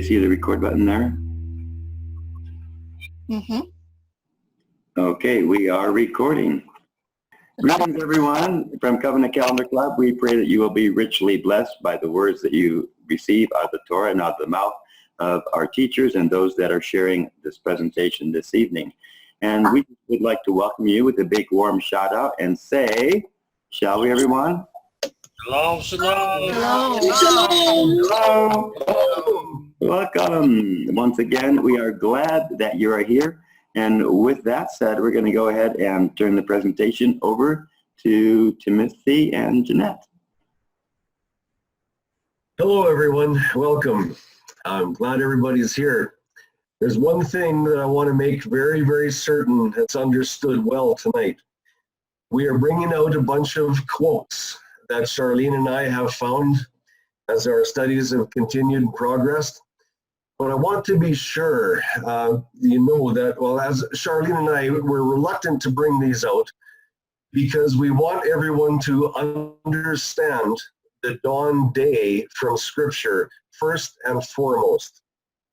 you see the record button there? Mm-hmm. Okay, we are recording. Greetings, everyone. From Covenant Calendar Club, we pray that you will be richly blessed by the words that you receive out of the Torah and out of the mouth of our teachers and those that are sharing this presentation this evening. And we would like to welcome you with a big warm shout out and say, shall we, everyone? Shalom, shalom. Hello. Welcome. Once again, we are glad that you are here. And with that said, we're going to go ahead and turn the presentation over to Timothy and Jeanette. Hello, everyone. Welcome. I'm glad everybody's here. There's one thing that I want to make very, very certain that's understood well tonight. We are bringing out a bunch of quotes that Charlene and I have found as our studies have continued and progressed. But I want to be sure you know that, well, as Charlene and I were reluctant to bring these out because we want everyone to understand the dawn day from Scripture first and foremost.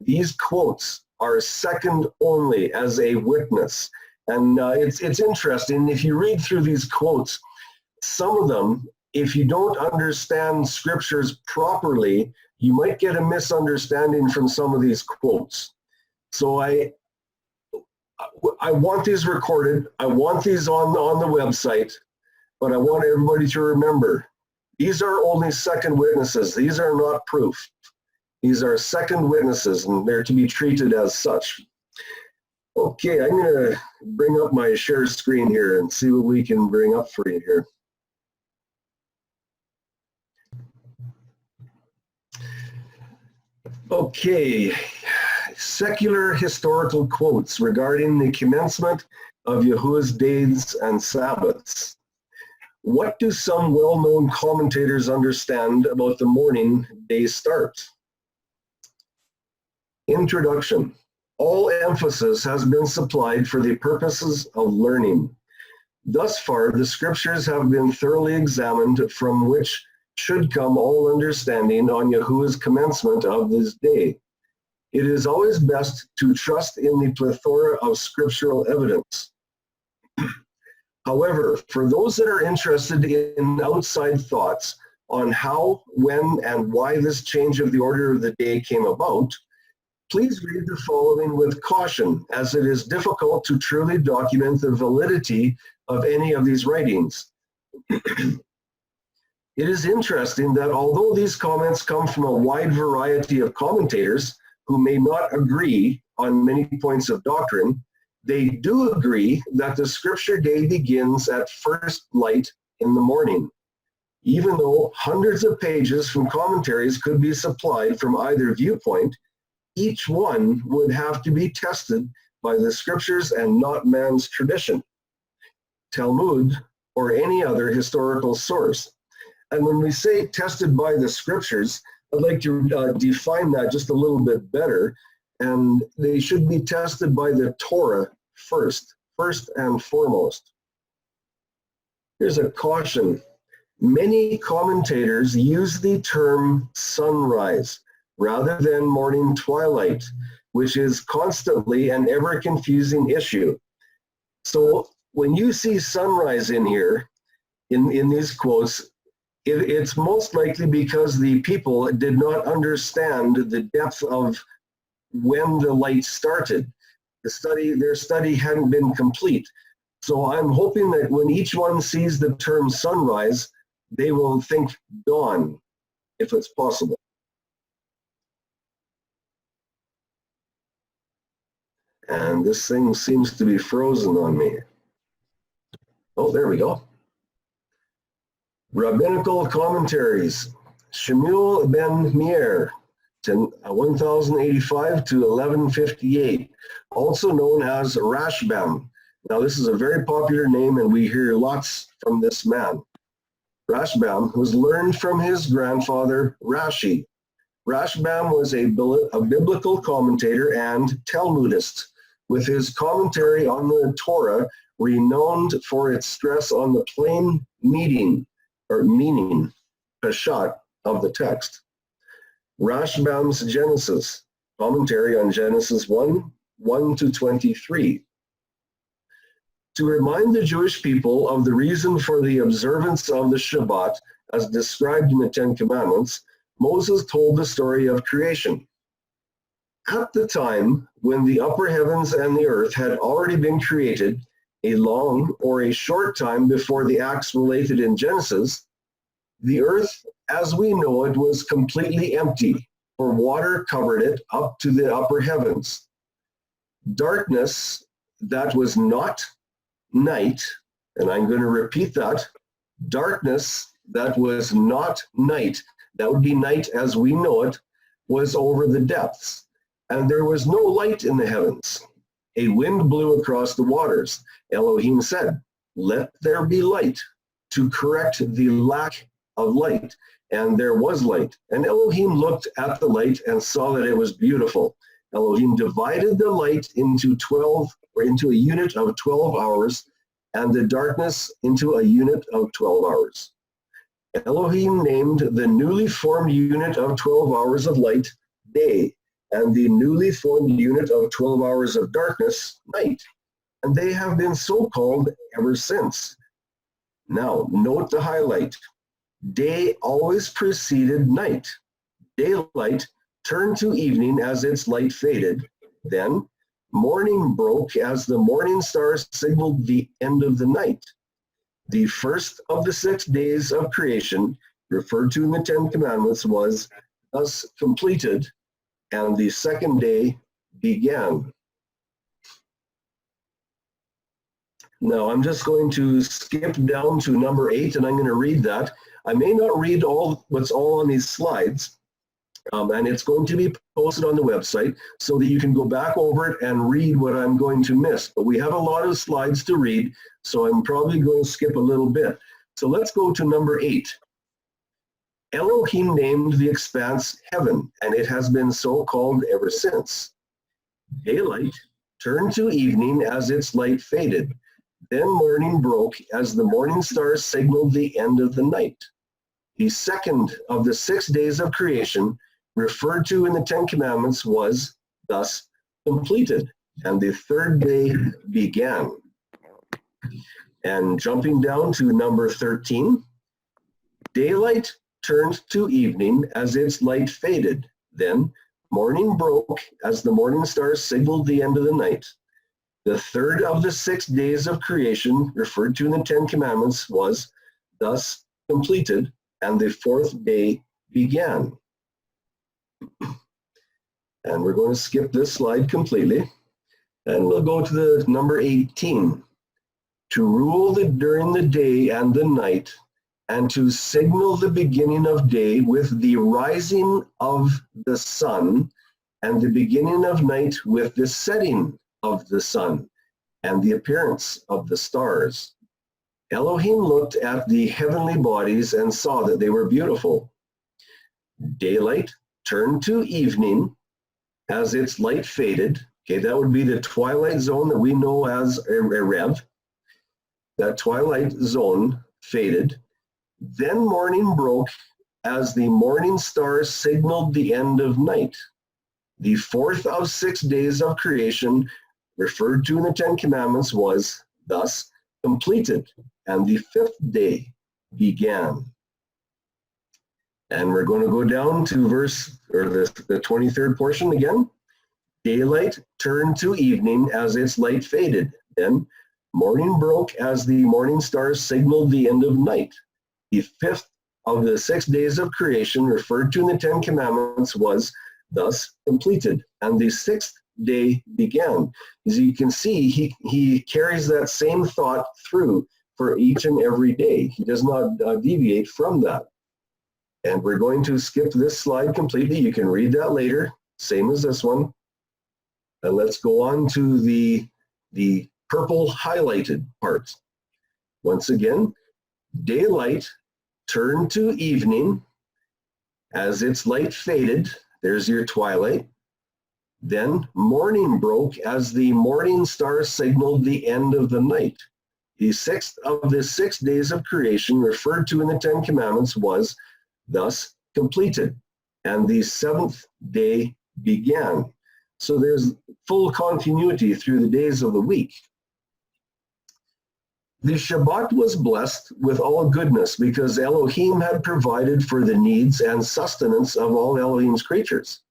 These quotes are second only as a witness. And it's interesting, if you read through these quotes, some of them, if you don't understand Scriptures properly, you might get a misunderstanding from some of these quotes. So I want these recorded. I want these on the website, but I want everybody to remember, these are only second witnesses. These are not proof. These are second witnesses, and they're to be treated as such. Okay, I'm going to bring up my share screen here and see what we can bring up for you here. Okay, secular historical quotes regarding the commencement of Yahuwah's days and Sabbaths. What do some well-known commentators understand about the morning day start? Introduction. All emphasis has been supplied for the purposes of learning. Thus far, the Scriptures have been thoroughly examined, from which should come all understanding on Yahuwah's commencement of this day. It is always best to trust in the plethora of scriptural evidence. However, for those that are interested in outside thoughts on how, when, and why this change of the order of the day came about, please read the following with caution, as it is difficult to truly document the validity of any of these writings. It is interesting that although these comments come from a wide variety of commentators who may not agree on many points of doctrine, they do agree that the Scripture day begins at first light in the morning. Even though hundreds of pages from commentaries could be supplied from either viewpoint, each one would have to be tested by the Scriptures and not man's tradition, Talmud, or any other historical source. And when we say tested by the Scriptures, I'd like to define that just a little bit better. And they should be tested by the Torah first and foremost. Here's a caution. Many commentators use the term sunrise rather than morning twilight, which is constantly an ever-confusing issue. So when you see sunrise in here, in these quotes, it's most likely because the people did not understand the depth of when the light started. Their study hadn't been complete. So I'm hoping that when each one sees the term sunrise, they will think dawn, if it's possible. And this thing seems to be frozen on me. Oh, there we go. Rabbinical commentaries. Shemuel ben Meir, 1085 to 1158, also known as Rashbam. Now, this is a very popular name, and we hear lots from this man. Rashbam was learned from his grandfather, Rashi. Rashbam was a biblical commentator and Talmudist, with his commentary on the Torah renowned for its stress on the plain meaning, pashat, of the text. Rashbam's Genesis, commentary on Genesis 1:1-23. To remind the Jewish people of the reason for the observance of the Shabbat as described in the Ten Commandments, Moses told the story of creation. At the time when the upper heavens and the earth had already been created, a long or a short time before the acts related in Genesis, the earth as we know it was completely empty, for water covered it up to the upper heavens. Darkness that was not night, and I'm going to repeat that, darkness that was not night, that would be night as we know it, was over the depths, and there was no light in the heavens. A wind blew across the waters. Elohim said, "Let there be light," to correct the lack of light, and there was light. And Elohim looked at the light and saw that it was beautiful. Elohim divided the light into a unit of 12 hours, and the darkness into a unit of 12 hours. Elohim named the newly formed unit of 12 hours of light day, and the newly formed unit of 12 hours of darkness night, and they have been so called ever since. Now, note the highlight. Day always preceded night. Daylight turned to evening as its light faded. Then, morning broke as the morning stars signaled the end of the night. The first of the 6 days of creation, referred to in the Ten Commandments, was thus completed, and the second day began. Now, I'm just going to skip down to number 8, and I'm going to read that. I may not read what's all on these slides, and it's going to be posted on the website so that you can go back over it and read what I'm going to miss. But we have a lot of slides to read, so I'm probably going to skip a little bit. So let's go to number 8. Elohim named the expanse heaven, and it has been so called ever since. Daylight turned to evening as its light faded. Then morning broke as the morning stars signaled the end of the night. The second of the 6 days of creation, referred to in the Ten Commandments, was thus completed, and the third day began. And jumping down to number 13, daylight turned to evening as its light faded. Then morning broke as the morning stars signaled the end of the night. The third of the 6 days of creation, referred to in the Ten Commandments, was thus completed, and the fourth day began. And we're going to skip this slide completely, and we'll go to the number 18. To rule during the day and the night, and to signal the beginning of day with the rising of the sun, and the beginning of night with the setting of the sun, and the appearance of the stars. Elohim looked at the heavenly bodies and saw that they were beautiful. Daylight turned to evening as its light faded. Okay, that would be the twilight zone that we know as Erev. That twilight zone faded. Then morning broke as the morning stars signaled the end of night. The fourth of 6 days of creation, referred to in the Ten Commandments, was thus completed, and the fifth day began. And we're going to go down to the 23rd portion again. Daylight turned to evening as its light faded. Then morning broke as the morning stars signaled the end of night. The fifth of the 6 days of creation, referred to in the Ten Commandments, was thus completed, and the sixth day began. As you can see, he carries that same thought through for each and every day. He does not deviate from that. And we're going to skip this slide completely. You can read that later, same as this one. And let's go on to the purple highlighted part. Once again, daylight turned to evening as its light faded. There's your twilight. Then morning broke as the morning stars signaled the end of the night. The sixth of the 6 days of creation, referred to in the Ten Commandments, was thus completed, and the seventh day began. So there's full continuity through the days of the week. The Shabbat was blessed with all goodness because Elohim had provided for the needs and sustenance of all Elohim's creatures.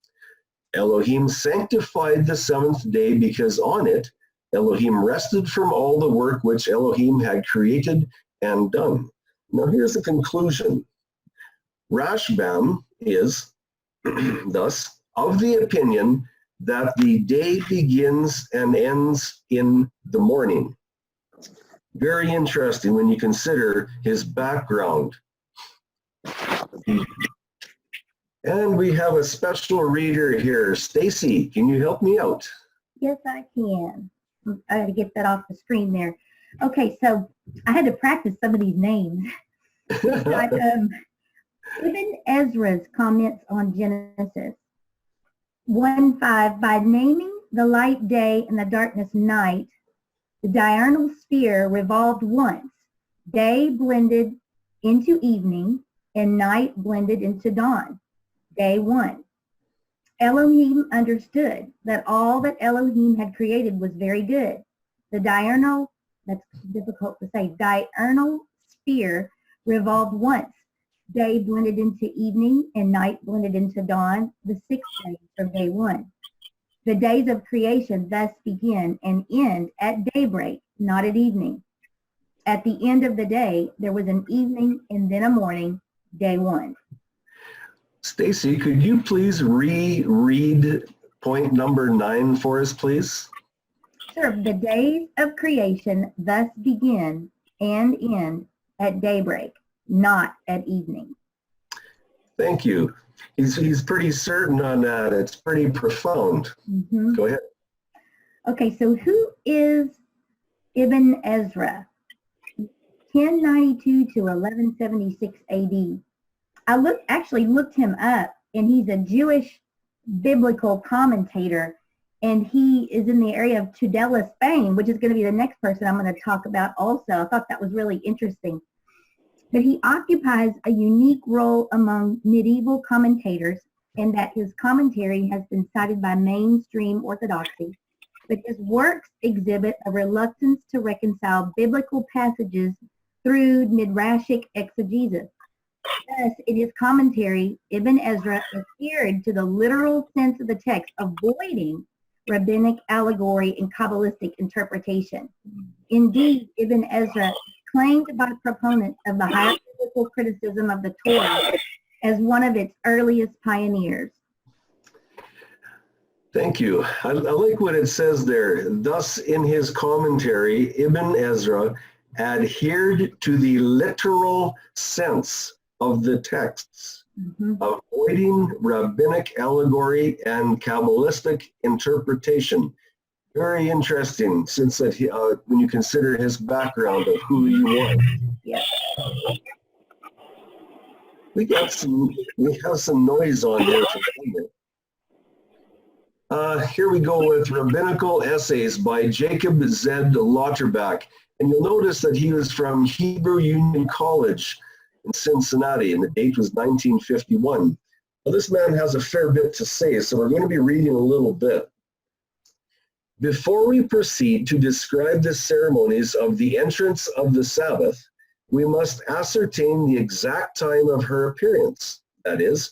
Elohim sanctified the seventh day because on it, Elohim rested from all the work which Elohim had created and done. Now here's the conclusion. Rashbam is thus of the opinion that the day begins and ends in the morning. Very interesting when you consider his background. And we have a special reader here. Stacy, can you help me out? Yes, I can. I got to get that off the screen there. Okay, so I had to practice some of these names. But, Ibn Ezra's comments on Genesis 1:5, by naming the light day and the darkness night, the diurnal sphere revolved once. Day blended into evening and night blended into dawn. Day 1. Elohim understood that all that Elohim had created was very good. The diurnal, that's difficult to say, diurnal sphere revolved once. Day blended into evening and night blended into dawn, the 6 days of day 1. The days of creation thus begin and end at daybreak, not at evening. At the end of the day, there was an evening and then a morning, day 1. Stacy, could you please reread point number 9 for us, please? Sure. The days of creation thus begin and end at daybreak, not at evening. Thank you. He's pretty certain on that. It's pretty profound. Mm-hmm. Go ahead. Okay, so who is Ibn Ezra? 1092 to 1176 AD. I actually looked him up, and he's a Jewish biblical commentator, and he is in the area of Tudela, Spain, which is going to be the next person I'm going to talk about also. I thought that was really interesting. But he occupies a unique role among medieval commentators in that his commentary has been cited by mainstream orthodoxy, but his works exhibit a reluctance to reconcile biblical passages through midrashic exegesis. Thus, in his commentary, Ibn Ezra adhered to the literal sense of the text, avoiding rabbinic allegory and Kabbalistic interpretation. Indeed, Ibn Ezra is claimed by proponents of the hierarchical criticism of the Torah as one of its earliest pioneers. Thank you. I like what it says there. Thus, in his commentary, Ibn Ezra adhered to the literal sense of the texts, avoiding rabbinic allegory and Kabbalistic interpretation. Very interesting, since that when you consider his background of who he was. Yes. We have some noise on here. Here we go with Rabbinical Essays by Jacob Z. Lauterbach. And you'll notice that he was from Hebrew Union College in Cincinnati, and the date was 1951. Well, this man has a fair bit to say, so we're going to be reading a little bit. Before we proceed to describe the ceremonies of the entrance of the Sabbath, we must ascertain the exact time of her appearance. That is,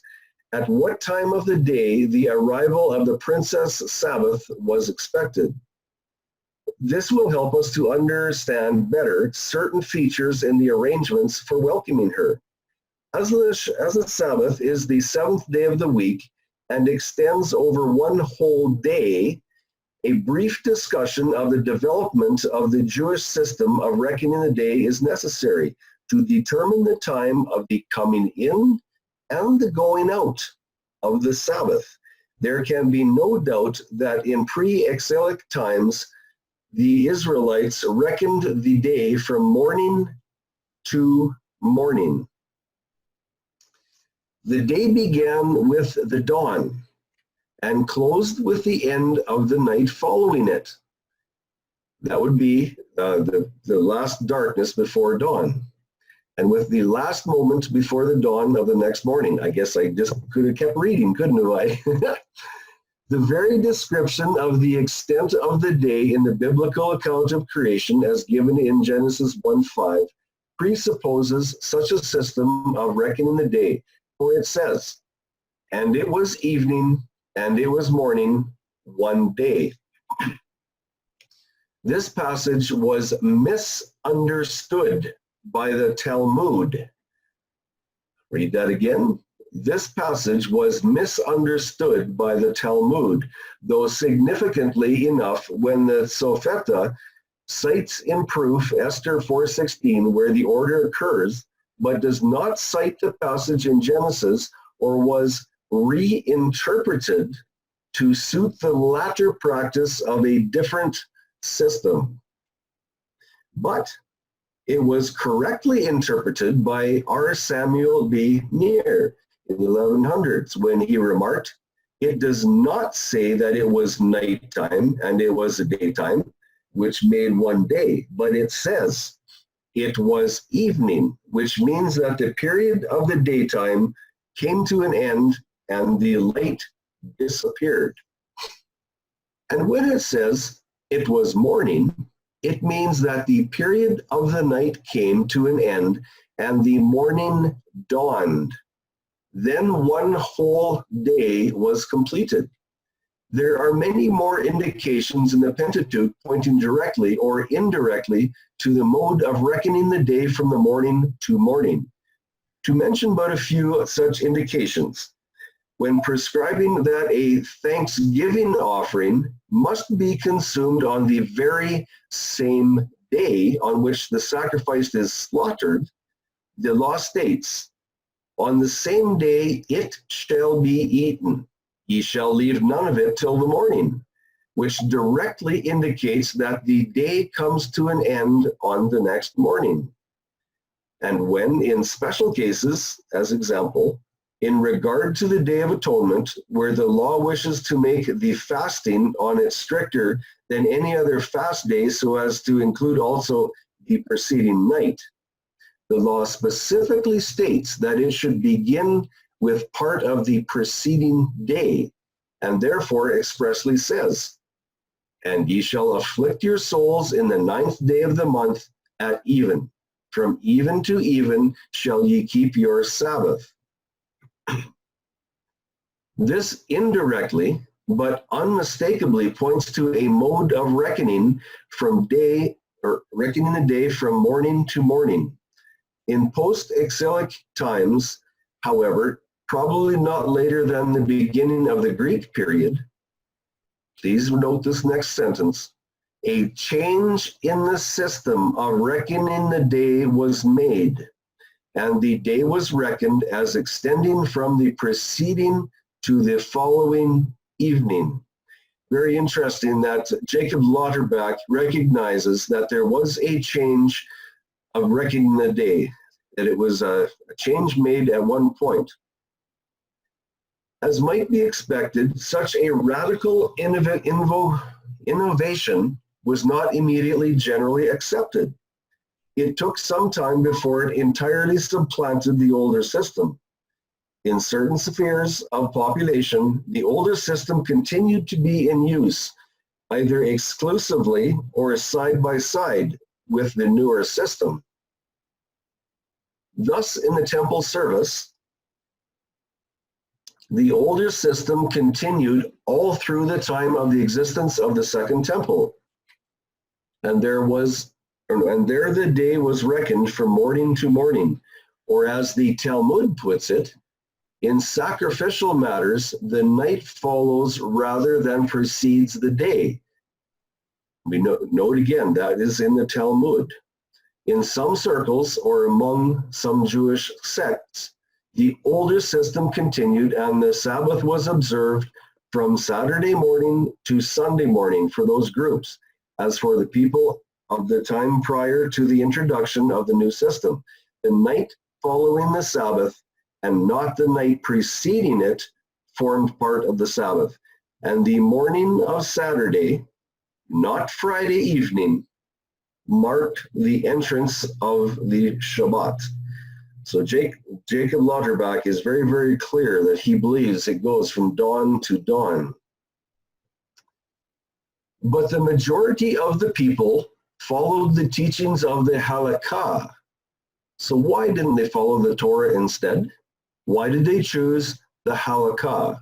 at what time of the day the arrival of the Princess Sabbath was expected. This will help us to understand better certain features in the arrangements for welcoming her. As the Sabbath is the seventh day of the week and extends over one whole day, a brief discussion of the development of the Jewish system of reckoning the day is necessary to determine the time of the coming in and the going out of the Sabbath. There can be no doubt that in pre-exilic times, the Israelites reckoned the day from morning to morning. The day began with the dawn and closed with the end of the night following it. That would be the last darkness before dawn. And with the last moment before the dawn of the next morning. I guess I just could have kept reading, couldn't I? The very description of the extent of the day in the biblical account of creation as given in Genesis 1:5 presupposes such a system of reckoning the day, for it says, "And it was evening, and it was morning, one day." This passage was misunderstood by the Talmud. Read that again. This passage was misunderstood by the Talmud, though significantly enough when the Sofeta cites in proof Esther 4:16 where the order occurs, but does not cite the passage in Genesis, or was reinterpreted to suit the latter practice of a different system. But it was correctly interpreted by R. Samuel B. Neer in the 1100s when he remarked, "It does not say that it was nighttime and it was a daytime, which made one day, but it says it was evening, which means that the period of the daytime came to an end and the light disappeared." And when it says it was morning, it means that the period of the night came to an end and the morning dawned. Then one whole day was completed. There are many more indications in the Pentateuch pointing directly or indirectly to the mode of reckoning the day from the morning to morning. To mention but a few such indications, when prescribing that a thanksgiving offering must be consumed on the very same day on which the sacrifice is slaughtered, the law states, "On the same day it shall be eaten. Ye shall leave none of it till the morning," which directly indicates that the day comes to an end on the next morning. And when, in special cases, as example, in regard to the Day of Atonement, where the law wishes to make the fasting on it stricter than any other fast day so as to include also the preceding night, the law specifically states that it should begin with part of the preceding day, and therefore expressly says, "And ye shall afflict your souls in the 9th day of the month at even. From even to even shall ye keep your Sabbath." This indirectly, but unmistakably points to a mode of reckoning from day, or reckoning the day from morning to morning. In post-exilic times, however, probably not later than the beginning of the Greek period, please note this next sentence, a change in the system of reckoning the day was made, and the day was reckoned as extending from the preceding to the following evening. Very interesting that Jacob Lauterbach recognizes that there was a change of reckoning the day, that it was a change made at one point. As might be expected, such a radical innovation was not immediately generally accepted. It took some time before it entirely supplanted the older system. In certain spheres of population, the older system continued to be in use, either exclusively or side by side with the newer system. Thus, in the temple service, the older system continued all through the time of the existence of the Second Temple, and there the day was reckoned from morning to morning, or as the Talmud puts it, in sacrificial matters, the night follows rather than precedes the day. We note again, that is in the Talmud. In some circles, or among some Jewish sects, the older system continued and the Sabbath was observed from Saturday morning to Sunday morning for those groups. As for the people of the time prior to the introduction of the new system, the night following the Sabbath and not the night preceding it formed part of the Sabbath. And the morning of Saturday, not Friday evening, marked the entrance of the Shabbat. So Jacob Lauterbach is very, very clear that he believes it goes from dawn to dawn. But the majority of the people followed the teachings of the halakha. So why didn't they follow the Torah instead? Why did they choose the halakha?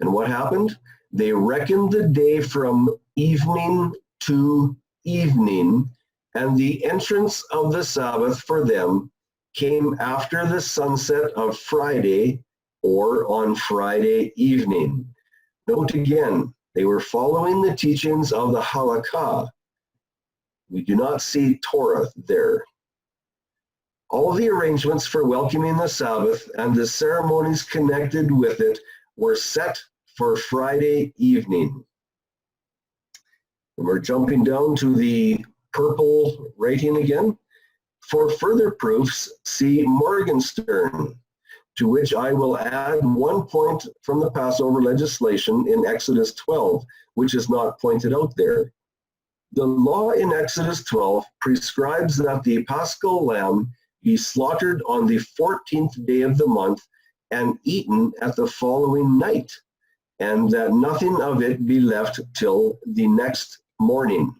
And what happened? They reckoned the day from evening to evening, and the entrance of the Sabbath for them came after the sunset of Friday or on Friday evening. Note again, they were following the teachings of the halakha. We do not see Torah there. All the arrangements for welcoming the Sabbath and the ceremonies connected with it were set for Friday evening. And we're jumping down to the purple writing again. For further proofs, see Morgenstern, to which I will add one point from the Passover legislation in Exodus 12, which is not pointed out there. The law in Exodus 12 prescribes that the Paschal lamb be slaughtered on the 14th day of the month and eaten at the following night, and that nothing of it be left till the next morning.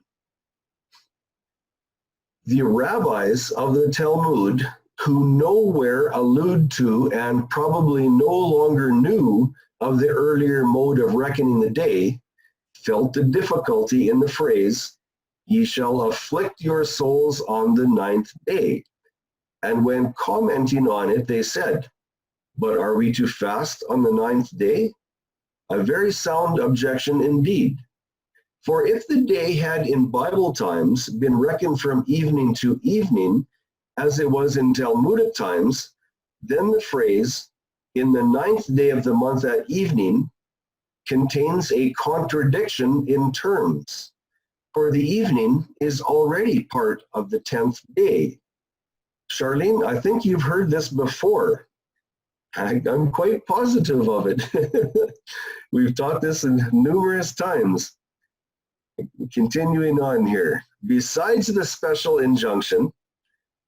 The rabbis of the Talmud, who nowhere allude to and probably no longer knew of the earlier mode of reckoning the day, felt the difficulty in the phrase, "Ye shall afflict your souls on the 9th day." And when commenting on it, they said, "But are we to fast on the 9th day?" A very sound objection indeed. For if the day had in Bible times been reckoned from evening to evening, as it was in Talmudic times, then the phrase, "in the 9th day of the month at evening," contains a contradiction in terms. For the evening is already part of the 10th day. Charlene, I think you've heard this before. I'm quite positive of it. We've taught this numerous times. Continuing on here. Besides the special injunction,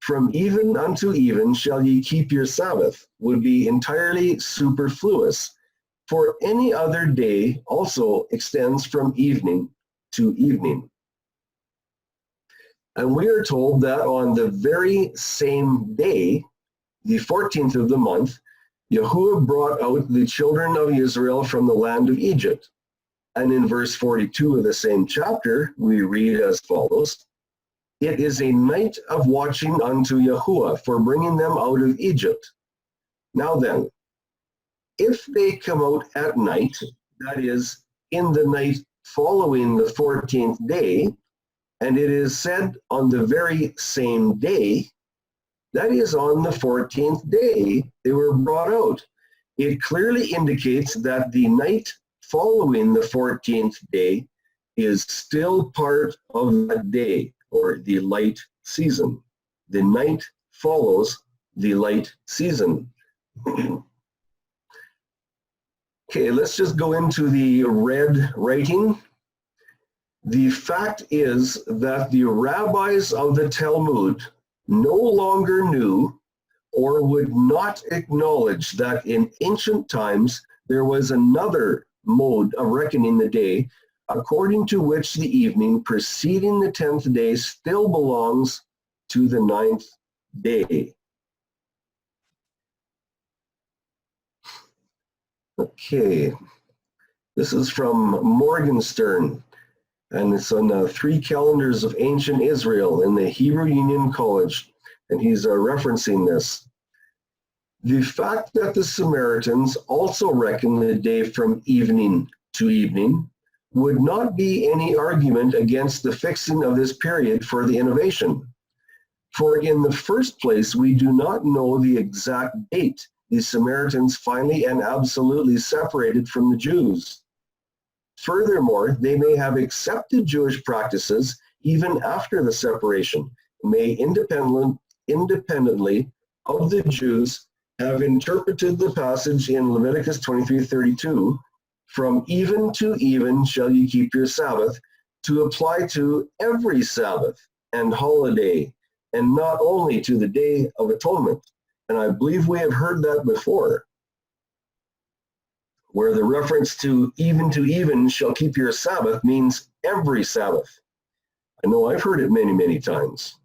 "From even unto even shall ye keep your Sabbath," would be entirely superfluous, for any other day also extends from evening to evening. And we are told that on the very same day, the 14th of the month, Yahuwah brought out the children of Israel from the land of Egypt. And in verse 42 of the same chapter, we read as follows, "It is a night of watching unto Yahuwah for bringing them out of Egypt." Now then, if they come out at night, that is, in the night following the 14th day, and it is said on the very same day, that is on the 14th day they were brought out. It clearly indicates that the night following the 14th day is still part of that day, or the light season. The night follows the light season. Okay, let's just go into the red writing. The fact is that the rabbis of the Talmud no longer knew or would not acknowledge that in ancient times there was another mode of reckoning the day, according to which the evening preceding the 10th day still belongs to the 9th day. Okay, this is from Morgenstern, and it's on 3 calendars of ancient Israel in the Hebrew Union College, and he's referencing this. The fact that the Samaritans also reckon the day from evening to evening would not be any argument against the fixing of this period for the innovation. For in the first place, we do not know the exact date the Samaritans finally and absolutely separated from the Jews. Furthermore, they may have accepted Jewish practices even after the separation, may independently of the Jews have interpreted the passage in Leviticus 23:32, "From even to even shall you keep your Sabbath," to apply to every Sabbath and holiday, and not only to the Day of Atonement. And I believe we have heard that before. where the reference to even shall keep your Sabbath means every Sabbath. I know I've heard it many, many times,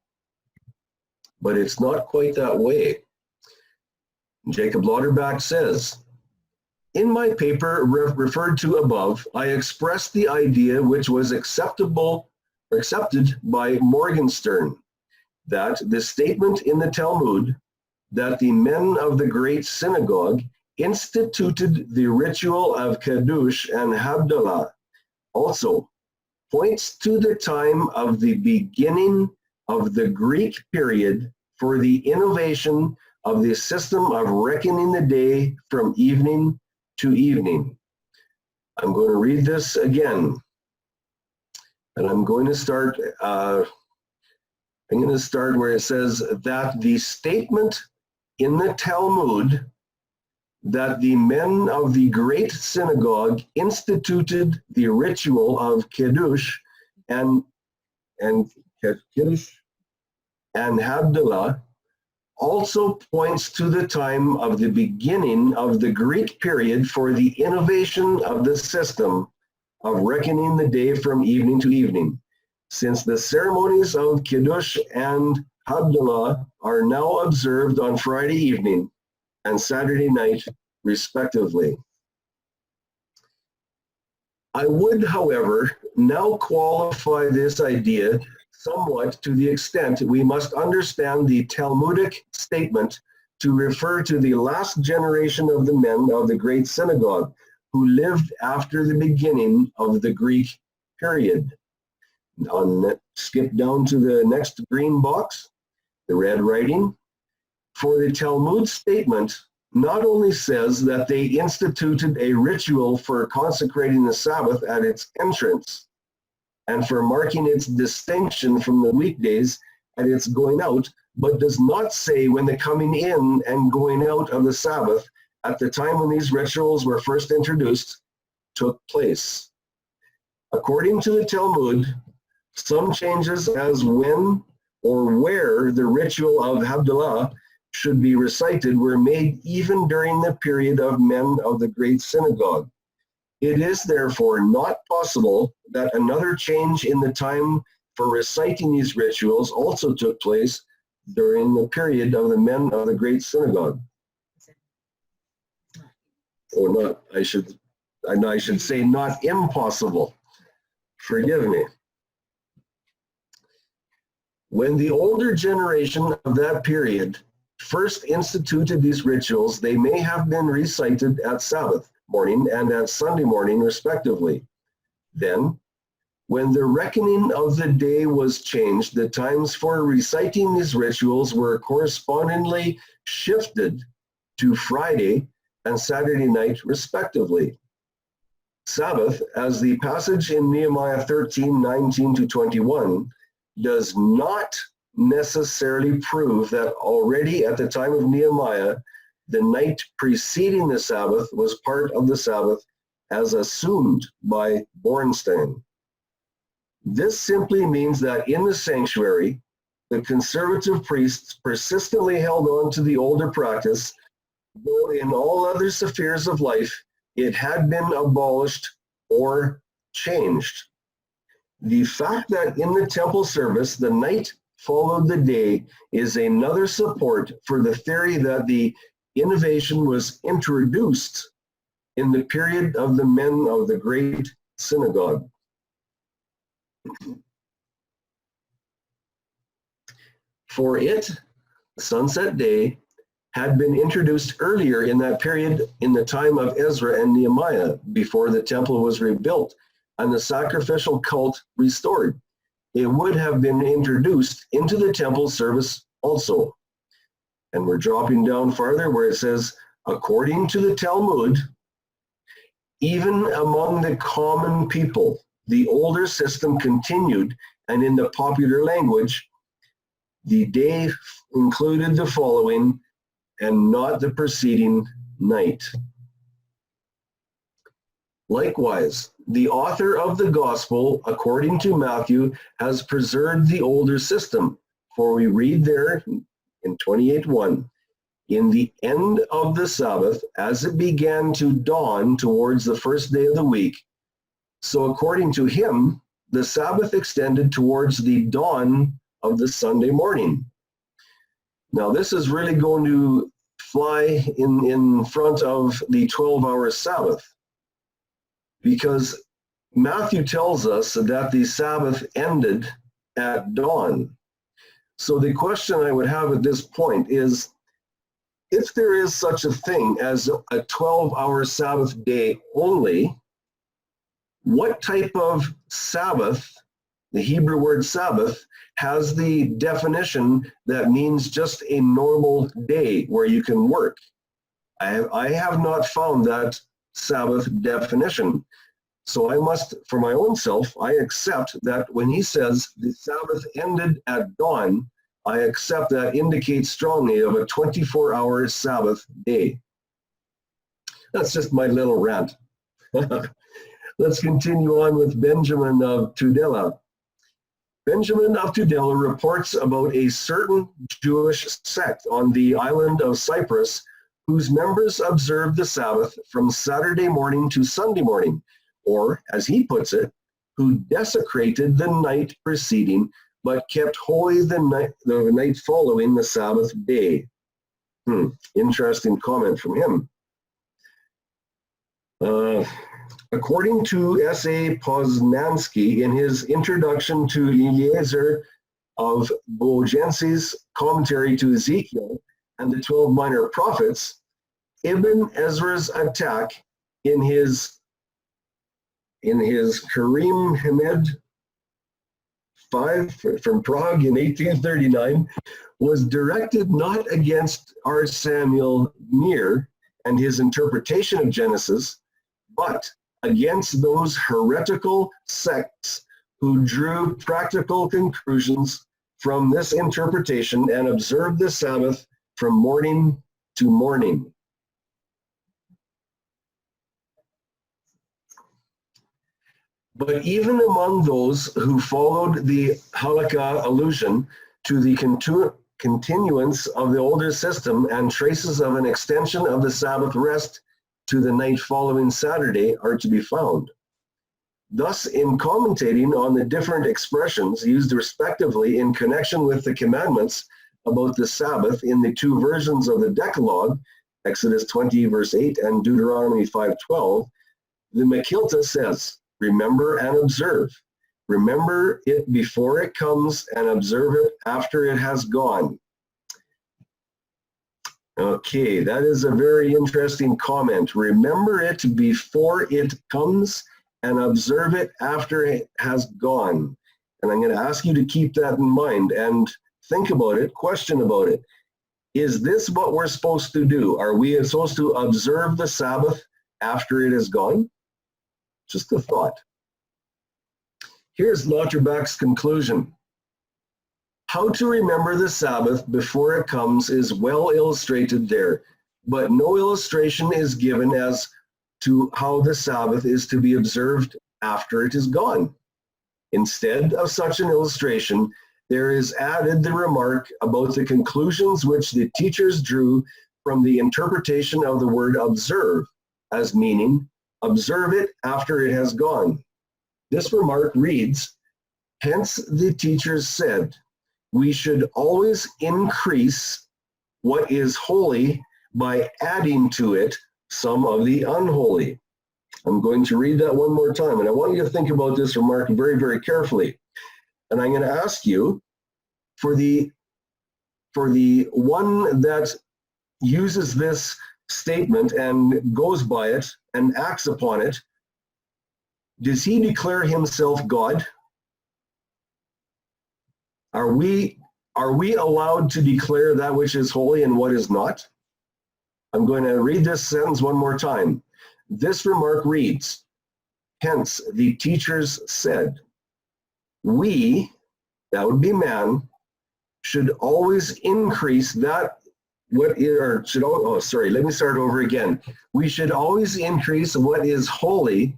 but it's not quite that way. Jacob Lauterbach says, in my paper referred to above, I expressed the idea which was accepted by Morgenstern, that the statement in the Talmud that the men of the great synagogue instituted the ritual of Kiddush and Havdalah also points to the time of the beginning of the Greek period for the innovation of the system of reckoning the day from evening to evening. I'm going to read this again, and I'm going to start where it says that the statement in the Talmud that the men of the great synagogue instituted the ritual of Kiddush and Havdalah also points to the time of the beginning of the Greek period for the innovation of the system of reckoning the day from evening to evening, since the ceremonies of Kiddush and Havdalah are now observed on Friday evening and Saturday night, respectively. I would, however, now qualify this idea somewhat to the extent we must understand the Talmudic statement to refer to the last generation of the men of the great synagogue who lived after the beginning of the Greek period. Skip down to the next green box, the red writing. For the Talmud statement not only says that they instituted a ritual for consecrating the Sabbath at its entrance and for marking its distinction from the weekdays at its going out, but does not say when the coming in and going out of the Sabbath at the time when these rituals were first introduced took place. According to the Talmud, some changes as when or where the ritual of Havdalah should be recited were made even during the period of men of the great synagogue. It is therefore not possible that another change in the time for reciting these rituals also took place during the period of the men of the great synagogue. Or not, I should say not impossible. Forgive me. When the older generation of that period first instituted these rituals, they may have been recited at Sabbath morning and at Sunday morning, respectively. Then, when the reckoning of the day was changed, the times for reciting these rituals were correspondingly shifted to Friday and Saturday night, respectively. Sabbath, as the passage in Nehemiah 13:19-21, does not necessarily prove that already at the time of Nehemiah, the night preceding the Sabbath was part of the Sabbath as assumed by Bornstein. This simply means that in the sanctuary, the conservative priests persistently held on to the older practice, though in all other spheres of life, it had been abolished or changed. The fact that in the temple service, the night followed the day is another support for the theory that the innovation was introduced in the period of the men of the great synagogue. For it, sunset day, had been introduced earlier in that period in the time of Ezra and Nehemiah, before the temple was rebuilt and the sacrificial cult restored. It would have been introduced into the temple service also. And we're dropping down farther where it says, according to the Talmud, even among the common people, the older system continued, and in the popular language, the day included the following and not the preceding night. Likewise, the author of the gospel, according to Matthew, has preserved the older system, for we read there in 28:1, in the end of the Sabbath, as it began to dawn towards the first day of the week. So according to him, the Sabbath extended towards the dawn of the Sunday morning. Now this is really going to fly in front of the 12-hour Sabbath, because Matthew tells us that the Sabbath ended at dawn. So the question I would have at this point is, if there is such a thing as a 12-hour Sabbath day only, what type of Sabbath, the Hebrew word Sabbath, has the definition that means just a normal day where you can work? I have not found that Sabbath definition. So I must, for my own self, I accept that when he says the Sabbath ended at dawn, I accept that indicates strongly of a 24-hour Sabbath day. That's just my little rant. Let's continue on with Benjamin of Tudela. Benjamin of Tudela reports about a certain Jewish sect on the island of Cyprus whose members observed the Sabbath from Saturday morning to Sunday morning, or, as he puts it, who desecrated the night preceding, but kept holy the night following the Sabbath day. Interesting comment from him. According to S.A. Poznansky, in his introduction to Eliezer of Bogensi's commentary to Ezekiel and the 12 minor prophets, Ibn Ezra's attack in his Karim Hamed 5 from Prague in 1839 was directed not against R. Samuel Meir and his interpretation of Genesis, but against those heretical sects who drew practical conclusions from this interpretation and observed the Sabbath from morning to morning. But even among those who followed the halakha allusion to the continuance of the older system and traces of an extension of the Sabbath rest to the night following Saturday are to be found. Thus, in commentating on the different expressions used respectively in connection with the commandments about the Sabbath in the two versions of the Decalogue, Exodus 20 verse 8 and Deuteronomy 5:12, the Mechilta says, remember and observe. Remember it before it comes and observe it after it has gone. Okay, that is a very interesting comment. Remember it before it comes and observe it after it has gone. And I'm going to ask you to keep that in mind and think about it, question about it. Is this what we're supposed to do? Are we supposed to observe the Sabbath after it is gone? Just a thought. Here's Lauterbach's conclusion. How to remember the Sabbath before it comes is well illustrated there, but no illustration is given as to how the Sabbath is to be observed after it is gone. Instead of such an illustration, there is added the remark about the conclusions which the teachers drew from the interpretation of the word observe, as meaning, observe it after it has gone. This remark reads, hence the teachers said, we should always increase what is holy by adding to it some of the unholy. I'm going to read that one more time, and I want you to think about this remark very, very carefully. And I'm going to ask you, for the one that uses this statement and goes by it and acts upon it, does he declare himself God? Are we allowed to declare that which is holy and what is not? I'm going to read this sentence one more time. This remark reads, hence the teachers said, we, that would be man, should always increase that let me start over again. We should always increase what is holy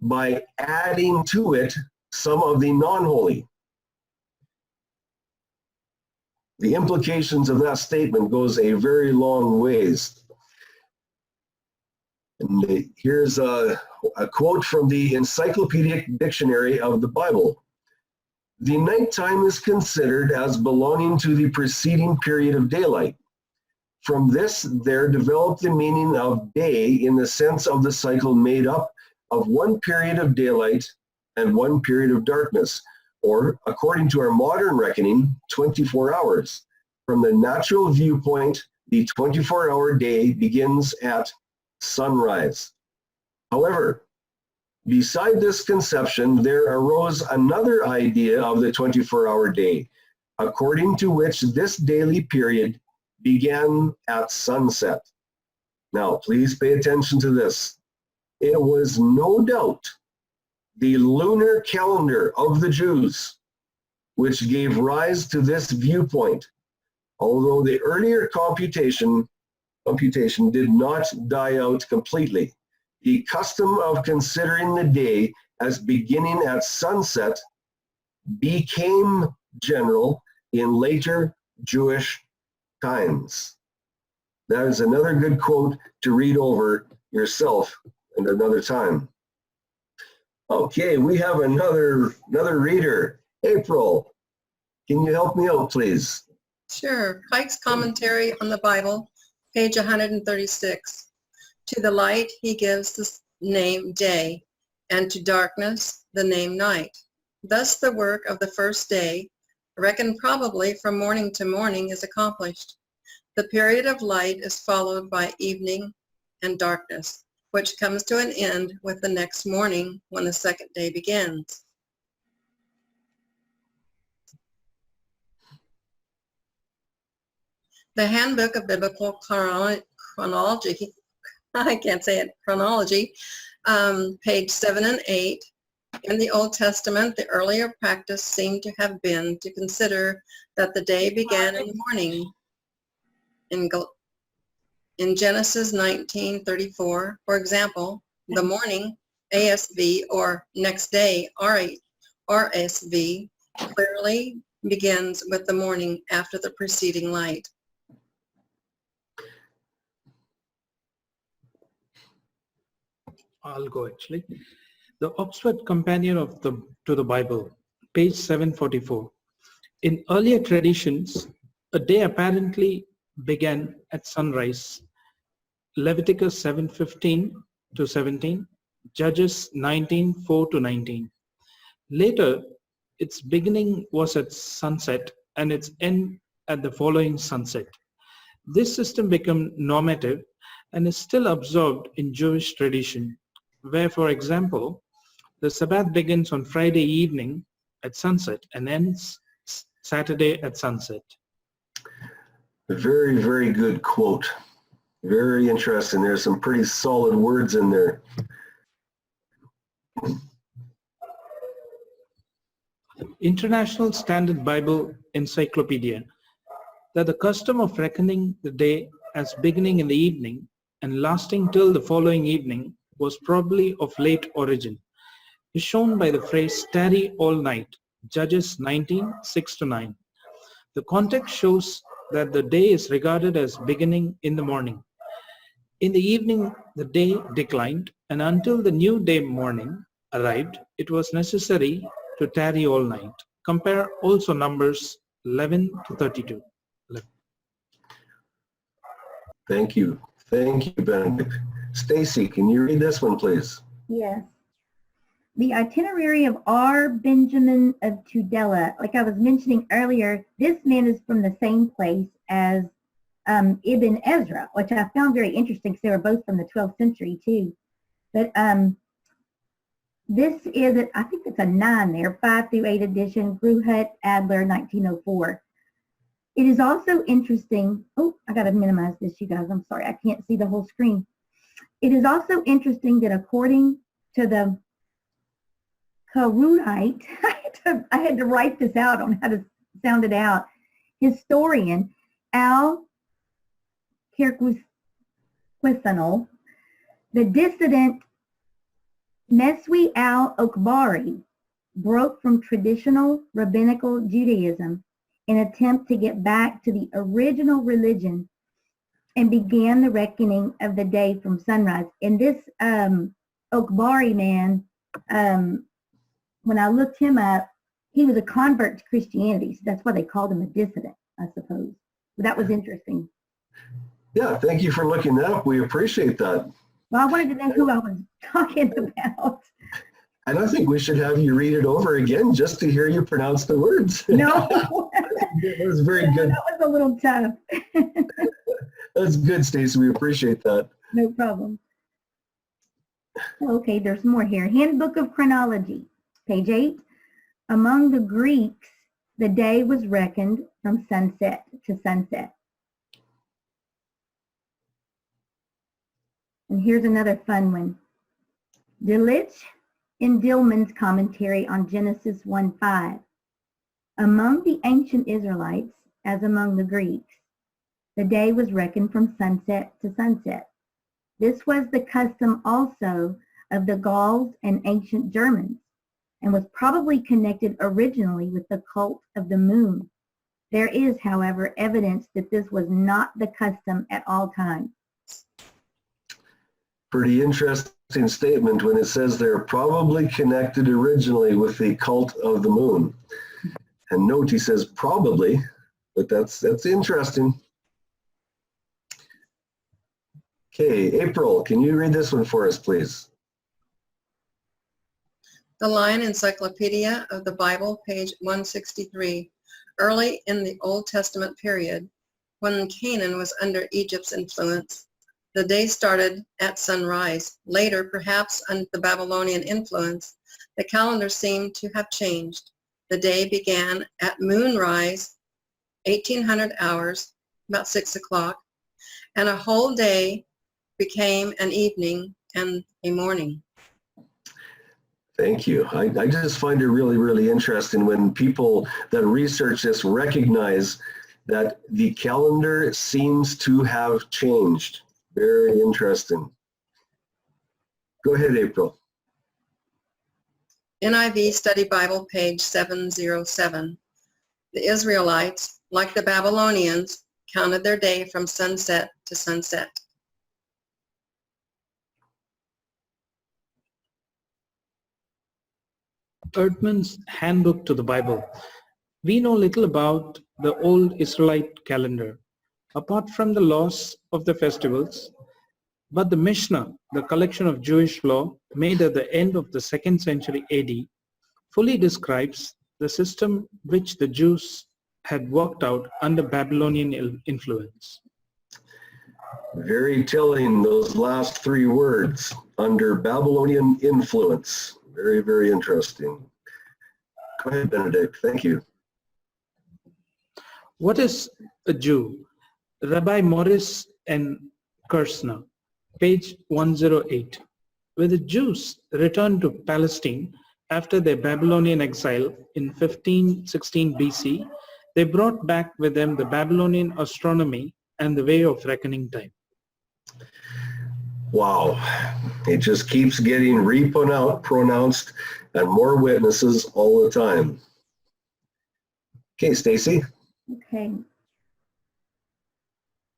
by adding to it some of the non-holy. the implications of that statement goes a very long ways. And here's a quote from the Encyclopedic Dictionary of the Bible. The nighttime is considered as belonging to the preceding period of daylight. From this, there developed the meaning of day in the sense of the cycle made up of one period of daylight and one period of darkness, or, according to our modern reckoning, 24 hours. From the natural viewpoint, the 24-hour day begins at sunrise. However, beside this conception, there arose another idea of the 24-hour day, according to which this daily period began at sunset. Now, please pay attention to this. It was no doubt the lunar calendar of the Jews which gave rise to this viewpoint, although the earlier computation did not die out completely. The custom of considering the day as beginning at sunset became general in later Jewish times. That is another good quote to read over yourself at another time. Okay, we have another reader. April, can you help me out, please? Sure. Pike's Commentary on the Bible, page 136. To the light he gives the name day, and to darkness the name night. Thus the work of the first day, reckoned probably from morning to morning, is accomplished. The period of light is followed by evening and darkness, which comes to an end with the next morning when the second day begins. The Handbook of Biblical Chronology, I can't say it, chronology, page 7 and 8. In the Old Testament, the earlier practice seemed to have been to consider that the day began in the morning. In Genesis 19:34, for example, the morning, ASV, or next day, RSV, clearly begins with the morning after the preceding light. I'll go actually. The Oxford Companion to the Bible, page 744. In earlier traditions, a day apparently began at sunrise. Leviticus 7:15 to 17, Judges 19:4 to 19. Later, its beginning was at sunset and its end at the following sunset. This system became normative and is still absorbed in Jewish tradition, where, for example, the Sabbath begins on Friday evening at sunset and ends Saturday at sunset. A very, very good quote. Very interesting. There's some pretty solid words in there. International Standard Bible Encyclopedia, that the custom of reckoning the day as beginning in the evening and lasting till the following evening was probably of late origin, is shown by the phrase tarry all night, Judges 19:6 to 9. The context shows that the day is regarded as beginning in the morning. In the evening, the day declined, and until the new day morning arrived, it was necessary to tarry all night. Compare also Numbers 11 to 32. Thank you. Thank you, Benedict. Stacy, can you read this one, please? Yes. The itinerary of R. Benjamin of Tudela, like I was mentioning earlier, this man is from the same place as Ibn Ezra, which I found very interesting because they were both from the 12th century too. But this is, I think it's a 9 there, 5 through 8 edition, Gruhut Adler, 1904. It is also interesting, oh, I got to minimize this, you guys, I'm sorry, I can't see the whole screen. It is also interesting that according to the Karunite, I had to write this out on how to sound it out, historian Al Kirkwisano, the dissident Meswi al-Okbari broke from traditional rabbinical Judaism in an attempt to get back to the original religion and began the reckoning of the day from sunrise. And this Okbari man, when I looked him up, he was a convert to Christianity. So that's why they called him a dissident, I suppose. But that was interesting. Yeah, thank you for looking that up. We appreciate that. Well, I wanted to know who I was talking about. And I think we should have you read it over again just to hear you pronounce the words. No. That was very good. That was a little tough. That's good, Stacy. We appreciate that. No problem. Okay, there's more here. Handbook of Chronology, page 8. Among the Greeks, the day was reckoned from sunset to sunset. And here's another fun one. Delitzsch in Dillman's commentary on Genesis 1:5. Among the ancient Israelites, as among the Greeks, the day was reckoned from sunset to sunset. This was the custom also of the Gauls and ancient Germans, and was probably connected originally with the cult of the moon. There is, however, evidence that this was not the custom at all times. Pretty interesting statement when it says they're probably connected originally with the cult of the moon. And note he says probably, but that's interesting. Okay, April, can you read this one for us, please? The Lion Encyclopedia of the Bible, page 163. Early in the Old Testament period, when Canaan was under Egypt's influence, the day started at sunrise. Later, perhaps under the Babylonian influence, the calendar seemed to have changed. The day began at moonrise, 1800 hours, about 6 o'clock, and a whole day became an evening and a morning. Thank you. I just find it really, really interesting when people that research this recognize that the calendar seems to have changed. Very interesting. Go ahead, April. NIV Study Bible, page 707. The Israelites, like the Babylonians, counted their day from sunset to sunset. Erdman's Handbook to the Bible. We know little about the old Israelite calendar, apart from the laws of the festivals, but the Mishnah, the collection of Jewish law made at the end of the 2nd century AD, fully describes the system which the Jews had worked out under Babylonian influence. Very telling, those last 3 words, under Babylonian influence. Very, very interesting. Go ahead, Benedict. Thank you. What is a Jew? Rabbi Morris and Kersner, page 108. When the Jews returned to Palestine after their Babylonian exile in 1516 BC, they brought back with them the Babylonian astronomy and the way of reckoning time. Wow. It just keeps getting pronounced and more witnesses all the time. Okay, Stacy. Okay.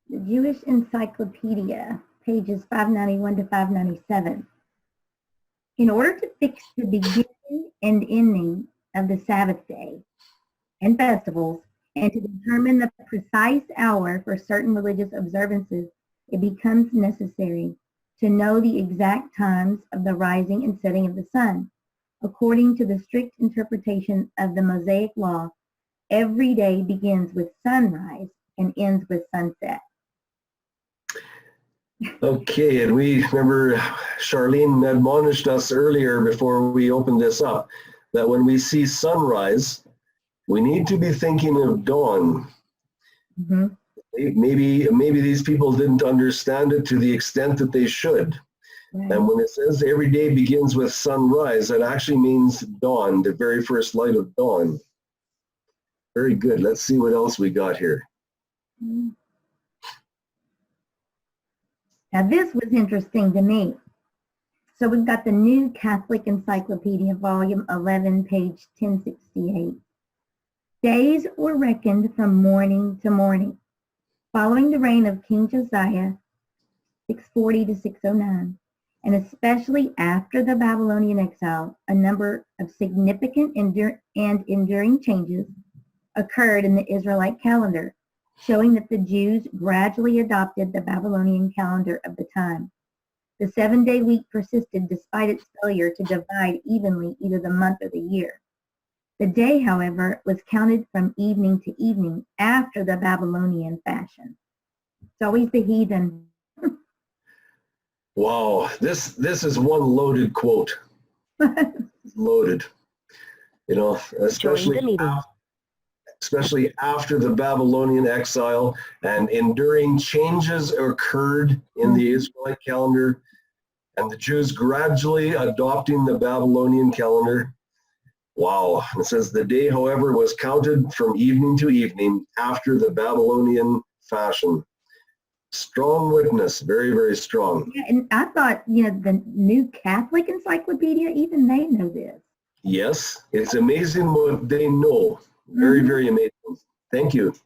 The Jewish Encyclopedia, pages 591 to 597. In order to fix the beginning and ending of the Sabbath day and festivals, and to determine the precise hour for certain religious observances, it becomes necessary to know the exact times of the rising and setting of the sun. According to the strict interpretation of the Mosaic law, every day begins with sunrise and ends with sunset. Okay, and we remember Charlene admonished us earlier before we opened this up that when we see sunrise, we need to be thinking of dawn. Mm-hmm. Maybe these people didn't understand it to the extent that they should. Right. And when it says every day begins with sunrise, that actually means dawn, the very first light of dawn. Very good. Let's see what else we got here. Now this was interesting to me. So we've got the New Catholic Encyclopedia, volume 11, page 1068. Days were reckoned from morning to morning. Following the reign of King Josiah, 640 to 609, and especially after the Babylonian exile, a number of significant and enduring changes occurred in the Israelite calendar, showing that the Jews gradually adopted the Babylonian calendar of the time. The 7-day week persisted despite its failure to divide evenly either the month or the year. The day, however, was counted from evening to evening after the Babylonian fashion. It's always the heathen. Wow, this is one loaded quote. Loaded. You know, especially after the Babylonian exile and enduring changes occurred in the Israelite calendar and the Jews gradually adopting the Babylonian calendar. Wow. It says the day, however, was counted from evening to evening after the Babylonian fashion. Strong witness, very, very strong. Yeah, and I thought, the New Catholic Encyclopedia, even they know this. Yes, it's amazing what they know. Very, very amazing. Thank you.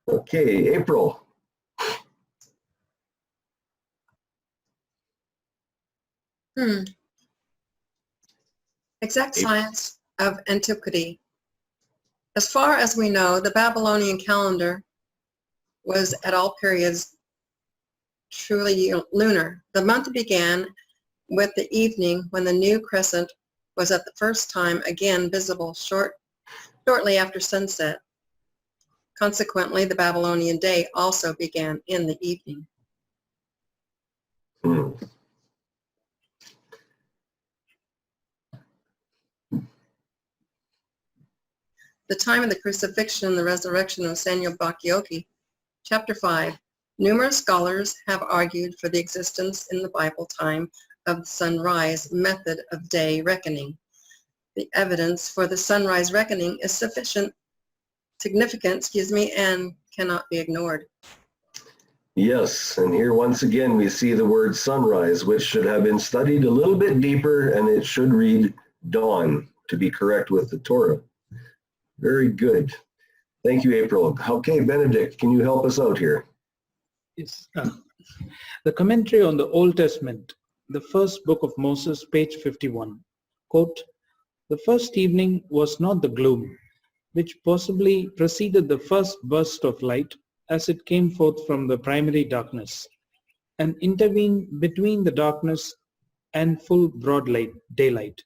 Okay, April. Exact science of antiquity. As far as we know, the Babylonian calendar was at all periods truly lunar. The month began with the evening when the new crescent was at the first time again visible shortly after sunset. Consequently, the Babylonian day also began in the evening. The time of the crucifixion and the resurrection of Samuel Bakioki. Chapter 5. Numerous scholars have argued for the existence in the Bible time of the sunrise method of day reckoning. The evidence for the sunrise reckoning is significant, and cannot be ignored. Yes, and here once again we see the word sunrise, which should have been studied a little bit deeper, and it should read dawn to be correct with the Torah. Very good. Thank you, April. Okay, Benedict, can you help us out here? Yes. The commentary on the Old Testament, the first book of Moses, page 51, quote, "The first evening was not the gloom, which possibly preceded the first burst of light as it came forth from the primary darkness, and intervened between the darkness and full broad daylight.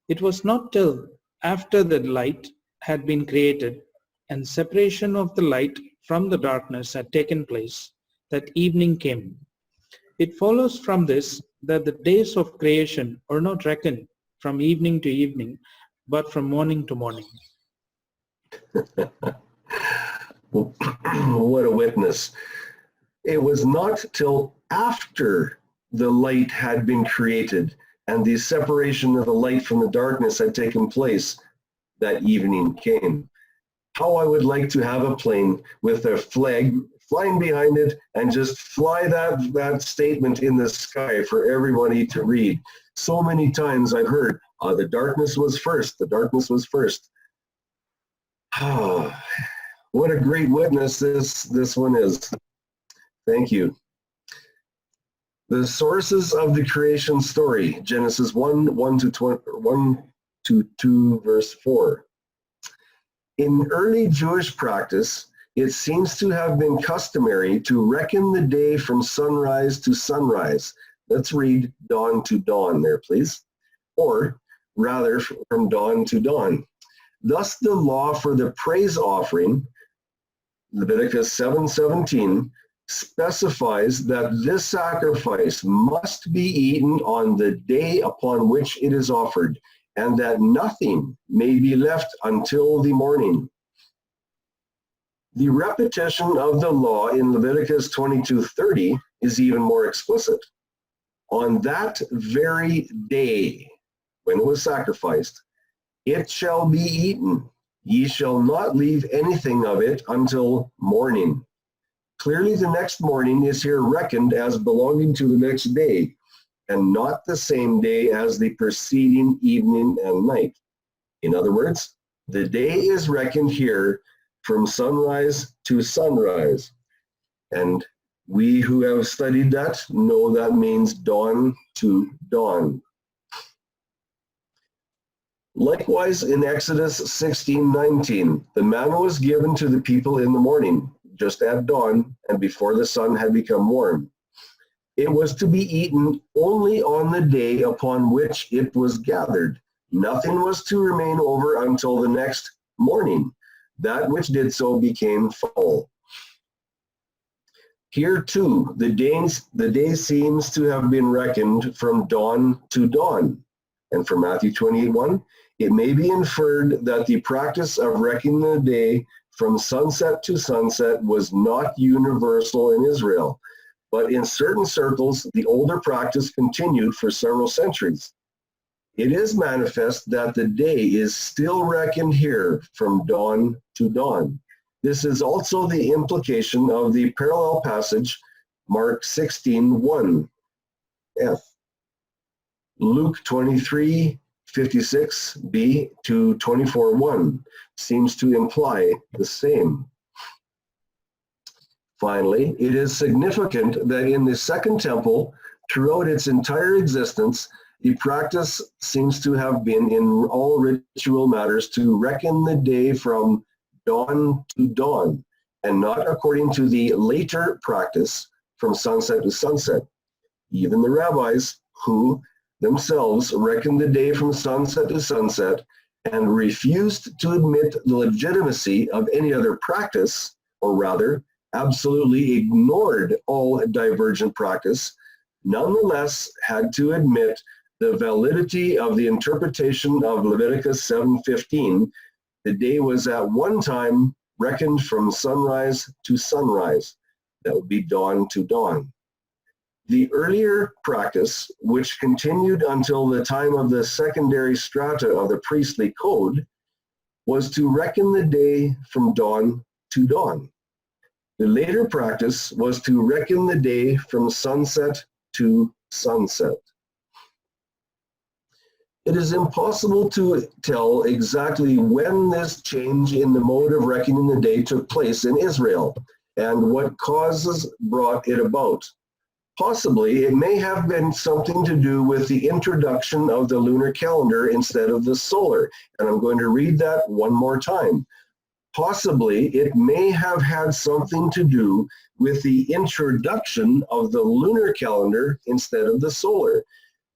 It was not till after the light had been created and separation of the light from the darkness had taken place that evening came. It follows from this that the days of creation are not reckoned from evening to evening, but from morning to morning." What a witness. It was not till after the light had been created and the separation of the light from the darkness had taken place that evening came. How I would like to have a plane with a flag flying behind it and just fly that statement in the sky for everybody to read. So many times I've heard, the darkness was first, the darkness was first. What a great witness this one is. Thank you. The sources of the creation story, Genesis 1 to 2, verse 4. In early Jewish practice, it seems to have been customary to reckon the day from sunrise to sunrise. Let's read dawn to dawn there, please. Or rather, from dawn to dawn. Thus, the law for the praise offering, Leviticus 7:17, specifies that this sacrifice must be eaten on the day upon which it is offered, and that nothing may be left until the morning. The repetition of the law in Leviticus 22:30 is even more explicit. On that very day, when it was sacrificed, it shall be eaten. Ye shall not leave anything of it until morning. Clearly, the next morning is here reckoned as belonging to the next day, and not the same day as the preceding evening and night. In other words, The day is reckoned here from sunrise to sunrise. And we who have studied that know that means dawn to dawn. Likewise, in Exodus 16:19, the manna was given to the people in the morning, just at dawn and before the sun had become warm. It was to be eaten only on the day upon which it was gathered. Nothing was to remain over until the next morning. That which did so became foul. Here too, the day seems to have been reckoned from dawn to dawn. And from Matthew 28:1, it may be inferred that the practice of reckoning the day from sunset to sunset was not universal in Israel, but in certain circles, the older practice continued for several centuries. It is manifest that the day is still reckoned here from dawn to dawn. This is also the implication of the parallel passage, Mark 16:1f. Luke 23:56b to 24:1 seems to imply the same. Finally, it is significant that in the Second Temple, throughout its entire existence, the practice seems to have been in all ritual matters to reckon the day from dawn to dawn, and not according to the later practice from sunset to sunset. Even the rabbis, who themselves reckoned the day from sunset to sunset and refused to admit the legitimacy of any other practice, or rather, absolutely ignored all divergent practice, nonetheless had to admit the validity of the interpretation of Leviticus 7:15. The day was at one time reckoned from sunrise to sunrise. That would be dawn to dawn. The earlier practice, which continued until the time of the secondary strata of the priestly code, was to reckon the day from dawn to dawn. The later practice was to reckon the day from sunset to sunset. It is impossible to tell exactly when this change in the mode of reckoning the day took place in Israel and what causes brought it about. Possibly, it may have been something to do with the introduction of the lunar calendar instead of the solar. And I'm going to read that one more time. Possibly, it may have had something to do with the introduction of the lunar calendar instead of the solar.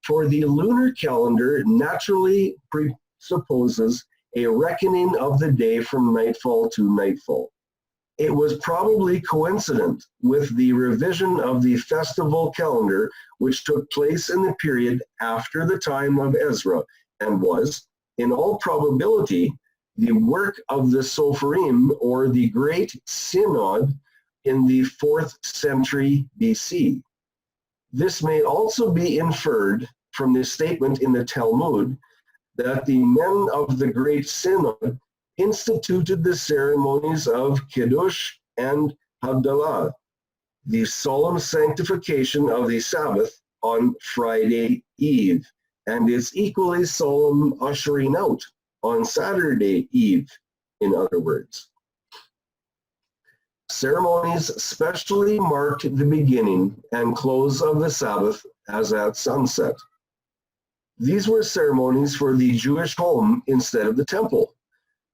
For the lunar calendar naturally presupposes a reckoning of the day from nightfall to nightfall. It was probably coincident with the revision of the festival calendar, which took place in the period after the time of Ezra, and was, in all probability, the work of the Sopharim, or the Great Synod, in the 4th century BC. This may also be inferred from the statement in the Talmud that the men of the Great Synod instituted the ceremonies of Kiddush and Havdalah, the solemn sanctification of the Sabbath on Friday Eve, and its equally solemn ushering out on Saturday Eve, in other words. Ceremonies specially marked the beginning and close of the Sabbath as at sunset. These were ceremonies for the Jewish home instead of the temple.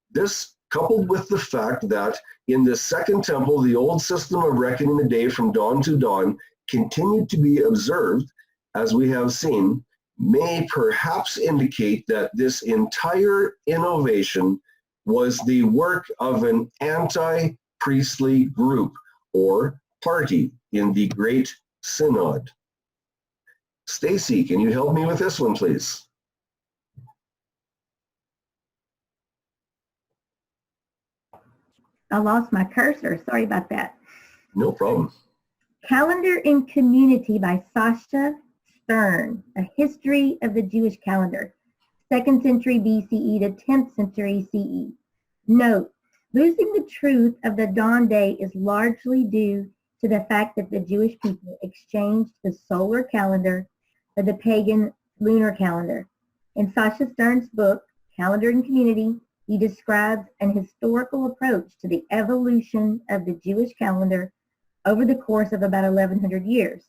This, coupled with the fact that in the Second Temple, the old system of reckoning the day from dawn to dawn continued to be observed, as we have seen, may perhaps indicate that this entire innovation was the work of an anti-priestly group or party in the Great Synod. Stacy, can you help me with this one, please? I lost my cursor. Sorry about that. No problem. Calendar in Community by Sasha Stern, A History of the Jewish Calendar, 2nd century BCE to 10th century CE. Note, losing the truth of the dawn day is largely due to the fact that the Jewish people exchanged the solar calendar for the pagan lunar calendar. In Sasha Stern's book, Calendar in Community, He describes an historical approach to the evolution of the Jewish calendar over the course of about 1100 years.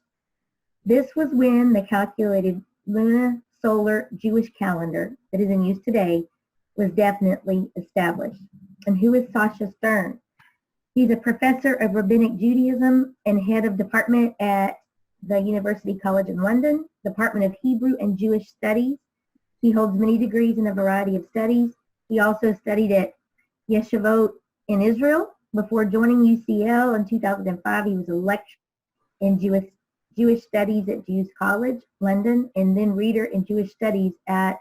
This was when the calculated lunisolar Jewish calendar that is in use today was definitely established. And who is Sasha Stern? He's a professor of Rabbinic Judaism and head of department at the University College in London, Department of Hebrew and Jewish Studies. He holds many degrees in a variety of studies. He also studied at Yeshivot in Israel. Before joining UCL in 2005, he was a lecturer in Jewish Studies at Jews College, London, and then reader in Jewish Studies at,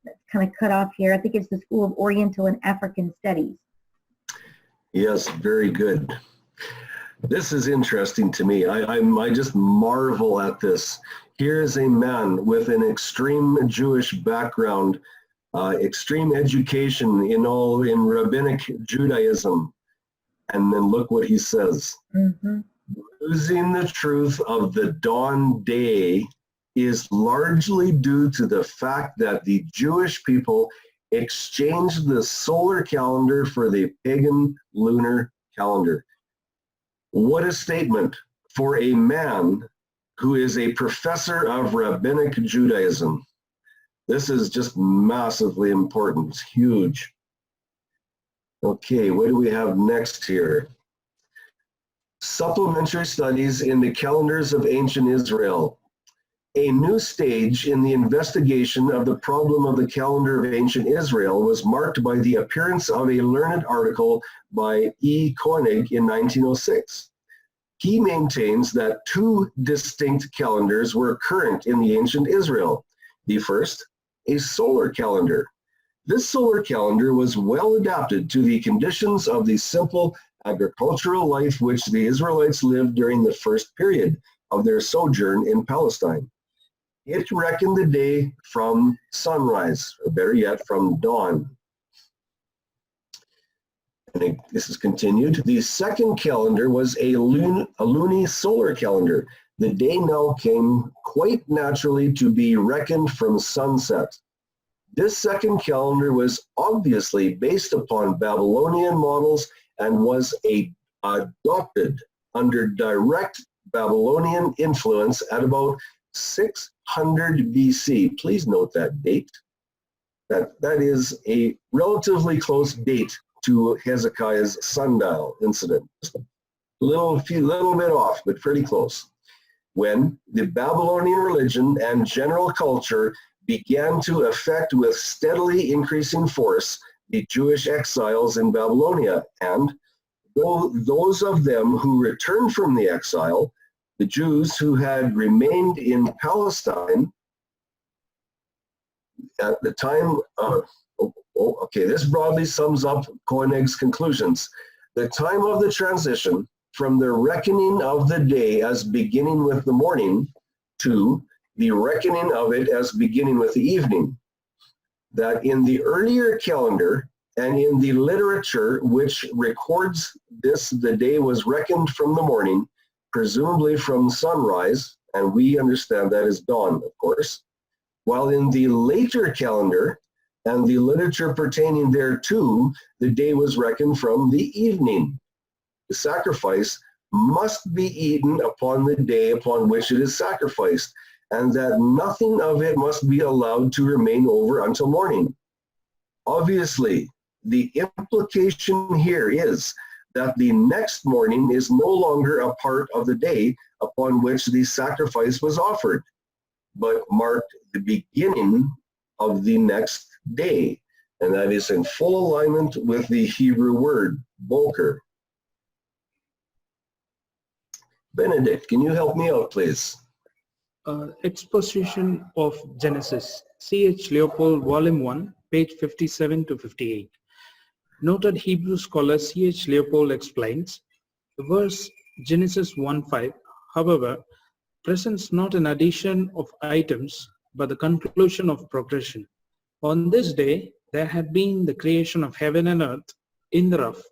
that's kind of cut off here, I think it's the School of Oriental and African Studies. Yes, very good. This is interesting to me. I just marvel at this. Here is a man with an extreme Jewish background, extreme education in rabbinic Judaism. And then look what he says. Mm-hmm. Losing the truth of the dawn day is largely due to the fact that the Jewish people exchanged the solar calendar for the pagan lunar calendar. What a statement for a man who is a professor of rabbinic Judaism. This is just massively important. It's huge. Okay, what do we have next here? Supplementary studies in the calendars of ancient Israel. A new stage in the investigation of the problem of the calendar of ancient Israel was marked by the appearance of a learned article by E. Koenig in 1906. He maintains that two distinct calendars were current in the ancient Israel. The first, a solar calendar. This solar calendar was well adapted to the conditions of the simple agricultural life which the Israelites lived during the first period of their sojourn in Palestine. It reckoned the day from sunrise, or better yet, from dawn. And this is continued. The second calendar was a lunisolar calendar. The day now came quite naturally to be reckoned from sunset. This second calendar was obviously based upon Babylonian models and was adopted under direct Babylonian influence at about 600 BC. Please note that date. That is a relatively close date to Hezekiah's sundial incident. Just a little bit off, but pretty close. When the Babylonian religion and general culture began to affect with steadily increasing force the Jewish exiles in Babylonia, and those of them who returned from the exile, the Jews who had remained in Palestine at the time okay, this broadly sums up Koenig's conclusions. The time of the transition from the reckoning of the day as beginning with the morning to the reckoning of it as beginning with the evening. That in the earlier calendar and in the literature which records this, the day was reckoned from the morning, presumably from sunrise, and we understand that is dawn, of course, while in the later calendar and the literature pertaining thereto, the day was reckoned from the evening. The sacrifice must be eaten upon the day upon which it is sacrificed, and that nothing of it must be allowed to remain over until morning. Obviously, the implication here is that the next morning is no longer a part of the day upon which the sacrifice was offered, but marked the beginning of the next day, and that is in full alignment with the Hebrew word, boker. Benedict, can you help me out, please? Exposition of Genesis, C.H. Leopold, Volume 1, page 57 to 58. Noted Hebrew scholar C.H. Leopold explains, the verse Genesis 1:5, however, presents not an addition of items, but the conclusion of progression. On this day, there had been the creation of heaven and earth in the rough,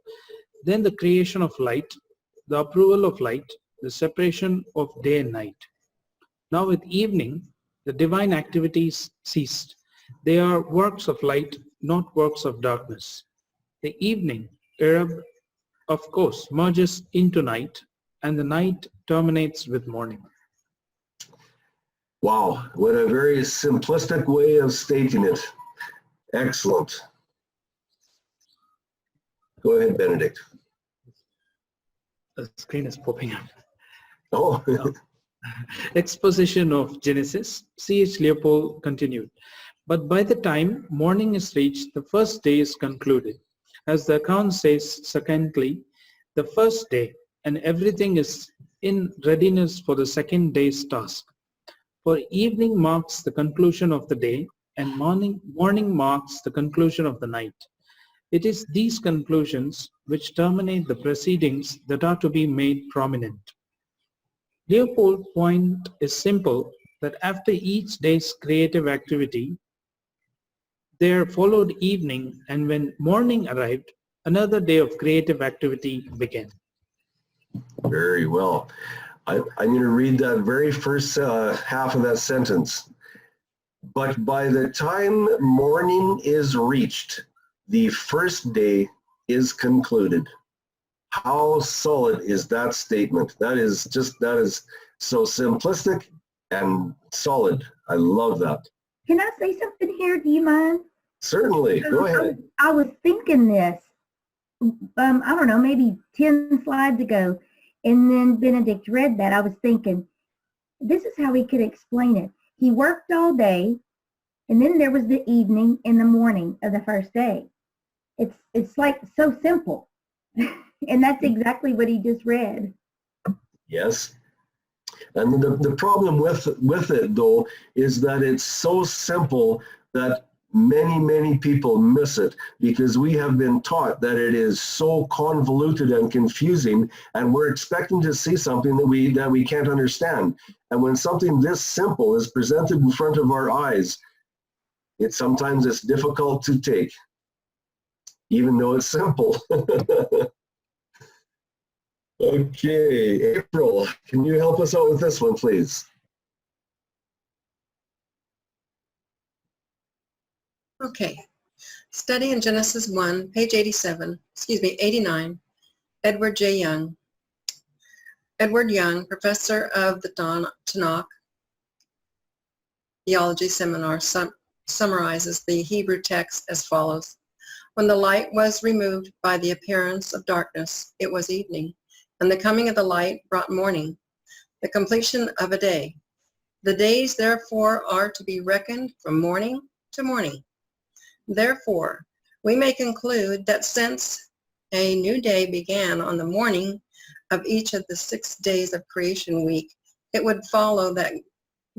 then the creation of light, the approval of light, the separation of day and night. Now with evening, the divine activities ceased. They are works of light not works of darkness. The evening, Arab, of course, merges into night, and the night terminates with morning. Wow, what a very simplistic way of stating it. Excellent. Go ahead, Benedict. The screen is popping up. Oh, Exposition of Genesis, C.H. Leopold continued. But by the time morning is reached, the first day is concluded. As the account says, secondly, the first day, and everything is in readiness for the second day's task. For evening marks the conclusion of the day, and morning marks the conclusion of the night. It is these conclusions which terminate the proceedings that are to be made prominent. Leopold's point is simple, that after each day's creative activity, there followed evening, and when morning arrived, another day of creative activity began. very well. I'm going to read that very first half of that sentence. But by the time morning is reached, the first day is concluded. How solid is that statement? That is so simplistic and solid. I love that. Can I say something here? Do you mind? Certainly, go ahead. I was thinking this, I don't know, maybe 10 slides ago, and then Benedict read that. I was thinking, this is how he could explain it. He worked all day, and then there was the evening and the morning of the first day. It's like so simple. And that's exactly what he just read. Yes. And the problem with it, though, is that it's so simple that many people miss it, because we have been taught that it is so convoluted and confusing, and we're expecting to see something that we can't understand. And when something this simple is presented in front of our eyes, sometimes it's difficult to take, even though it's simple. Okay, April, can you help us out with this one, please? Okay. Study in Genesis 1, page 89, Edward J. Young. Edward Young, professor of the Tanakh Theology Seminar, summarizes the Hebrew text as follows. When the light was removed by the appearance of darkness, it was evening, and the coming of the light brought morning, the completion of a day. The days, therefore, are to be reckoned from morning to morning. Therefore, we may conclude that since a new day began on the morning of each of the 6 days of creation week, it would follow that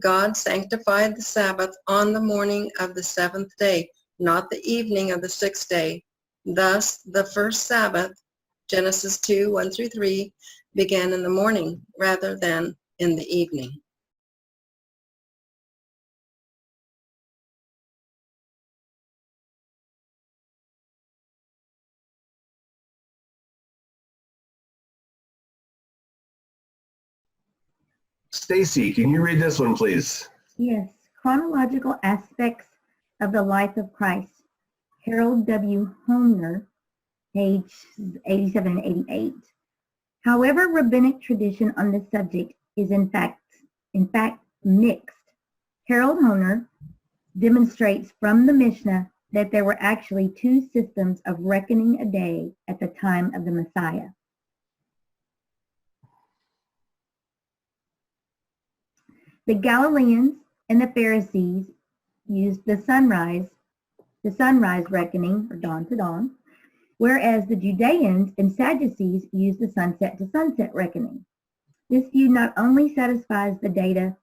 God sanctified the Sabbath on the morning of the 7th day, not the evening of the 6th day. Thus, the first Sabbath, Genesis 2, 1 through 3, began in the morning rather than in the evening. Stacy, can you read this one, please? Yes. Chronological aspects of the life of Christ. Harold W. Homer, page 87 and 88. However, rabbinic tradition on this subject is in fact mixed. Harold Homer demonstrates from the Mishnah that there were actually 2 systems of reckoning a day at the time of the Messiah. The Galileans and the Pharisees used the sunrise reckoning, or dawn to dawn, whereas the Judeans and Sadducees used the sunset to sunset reckoning. This view not only satisfies the data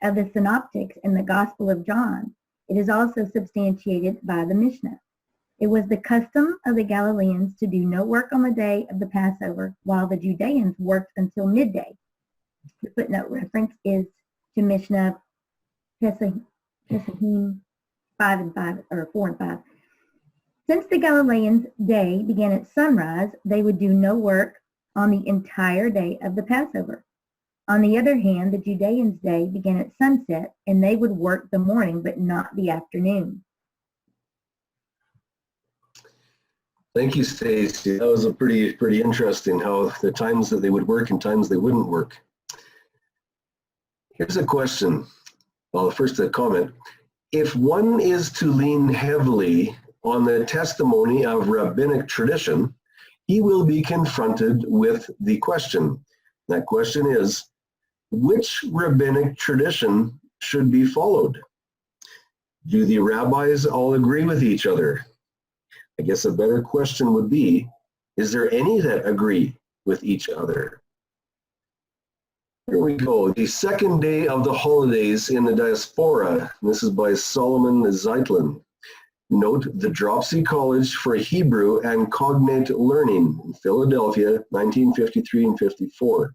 of the Synoptics and the Gospel of John, it is also substantiated by the Mishnah. It was the custom of the Galileans to do no work on the day of the Passover, while the Judeans worked until midday. The footnote reference is to Mishnah Pesachim 5 and 5, or 4 and 5. Since the Galileans' day began at sunrise, they would do no work on the entire day of the Passover. On the other hand, the Judeans' day began at sunset, and they would work the morning but not the afternoon. Thank you, Stacy. That was a pretty interesting how the times that they would work and times they wouldn't work. Here's a question. Well, first a comment. If one is to lean heavily on the testimony of rabbinic tradition, he will be confronted with the question. That question is, which rabbinic tradition should be followed? Do the rabbis all agree with each other? I guess a better question would be, is there any that agree with each other? Here we go. The second day of the holidays in the diaspora. This is by Solomon Zeitlin. Note the Dropsy College for Hebrew and Cognate Learning in Philadelphia, 1953 and 54.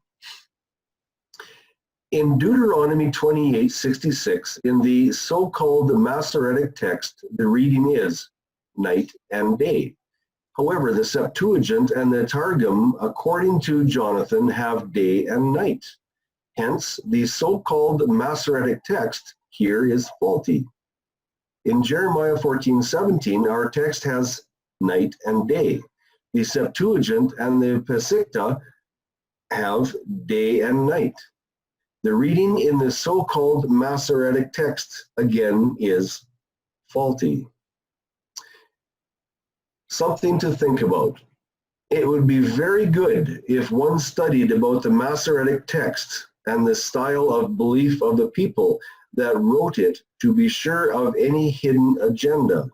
In Deuteronomy 28:66, in the so-called Masoretic text, the reading is night and day. However, the Septuagint and the Targum, according to Jonathan, have day and night. Hence, the so-called Masoretic text here is faulty. In Jeremiah 14:17, our text has night and day. The Septuagint and the Peshitta have day and night. The reading in the so-called Masoretic text, again, is faulty. Something to think about. It would be very good if one studied about the Masoretic text and the style of belief of the people that wrote it to be sure of any hidden agenda.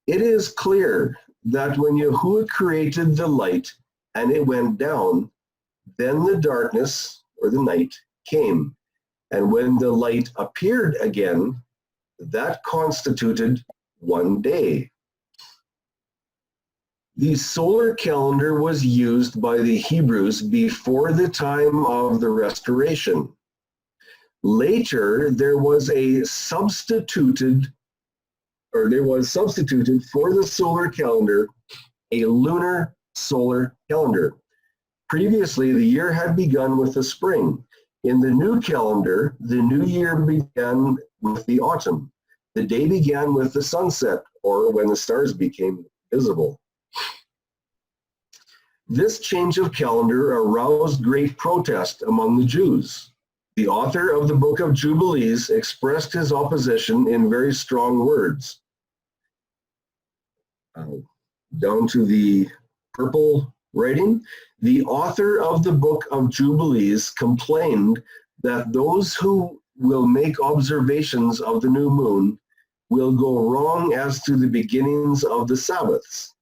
It is clear that when Yahuwah created the light and it went down, then the darkness or the night came. And when the light appeared again, that constituted one day. The solar calendar was used by the Hebrews before the time of the restoration. Later, there was substituted for the solar calendar a lunar solar calendar. Previously, the year had begun with the spring. In the new calendar, the new year began with the autumn. The day began with the sunset, or when the stars became visible. This change of calendar aroused great protest among the Jews. The author of the Book of Jubilees expressed his opposition in very strong words. Down to the purple writing, the author of the Book of Jubilees complained that those who will make observations of the new moon will go wrong as to the beginnings of the Sabbaths.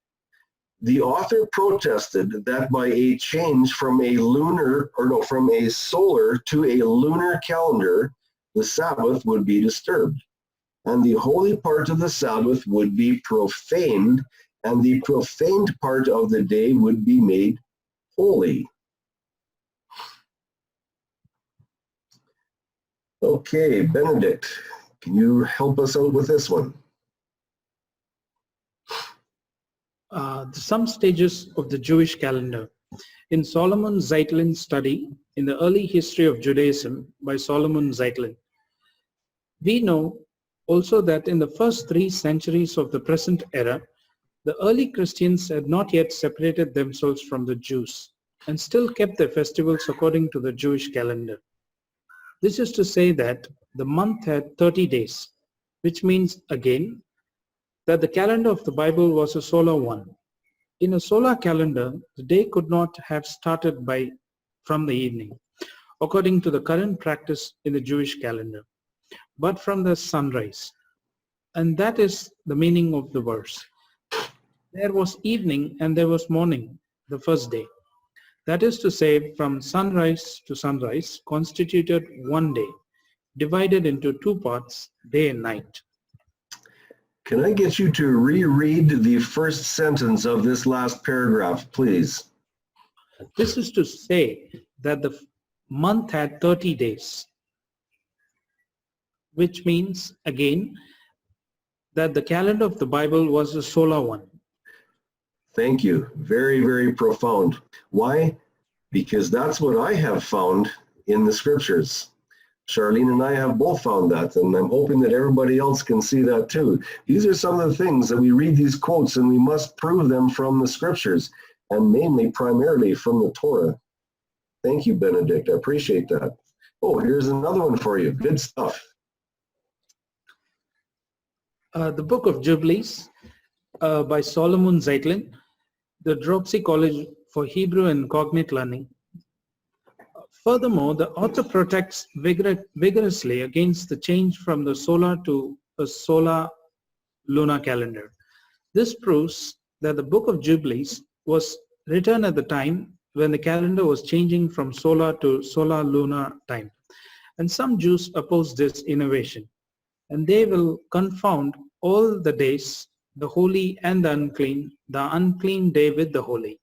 The author protested that by a change from a solar to a lunar calendar, the Sabbath would be disturbed, and the holy part of the Sabbath would be profaned, and the profaned part of the day would be made holy. Okay, Benedict, can you help us out with this one? Some stages of the Jewish calendar. In Solomon Zeitlin's study in the early history of Judaism by Solomon Zeitlin, we know also that in the first 3 centuries of the present era, the early Christians had not yet separated themselves from the Jews and still kept their festivals according to the Jewish calendar. This is to say that the month had 30 days, which means again that the calendar of the Bible was a solar one. In a solar calendar, the day could not have started from the evening, according to the current practice in the Jewish calendar, but from the sunrise. And that is the meaning of the verse. There was evening and there was morning, the first day. That is to say, from sunrise to sunrise constituted one day, divided into 2 parts, day and night. Can I get you to reread the first sentence of this last paragraph, please? This is to say that the month had 30 days, which means, again, that the calendar of the Bible was a solar one. Thank you. Very, very profound. Why? Because that's what I have found in the scriptures. Charlene and I have both found that, and I'm hoping that everybody else can see that too. These are some of the things that we read these quotes and we must prove them from the scriptures, and mainly, primarily from the Torah. Thank you, Benedict. I appreciate that. Oh, here's another one for you. Good stuff. The Book of Jubilees by Solomon Zeitlin, the Dropsy College for Hebrew and Cognate Learning. Furthermore, the author protects vigorously against the change from the solar to a solar-lunar calendar. This proves that the Book of Jubilees was written at the time when the calendar was changing from solar to solar-lunar time. And some Jews oppose this innovation, and they will confound all the days, the holy and the unclean day with the holy.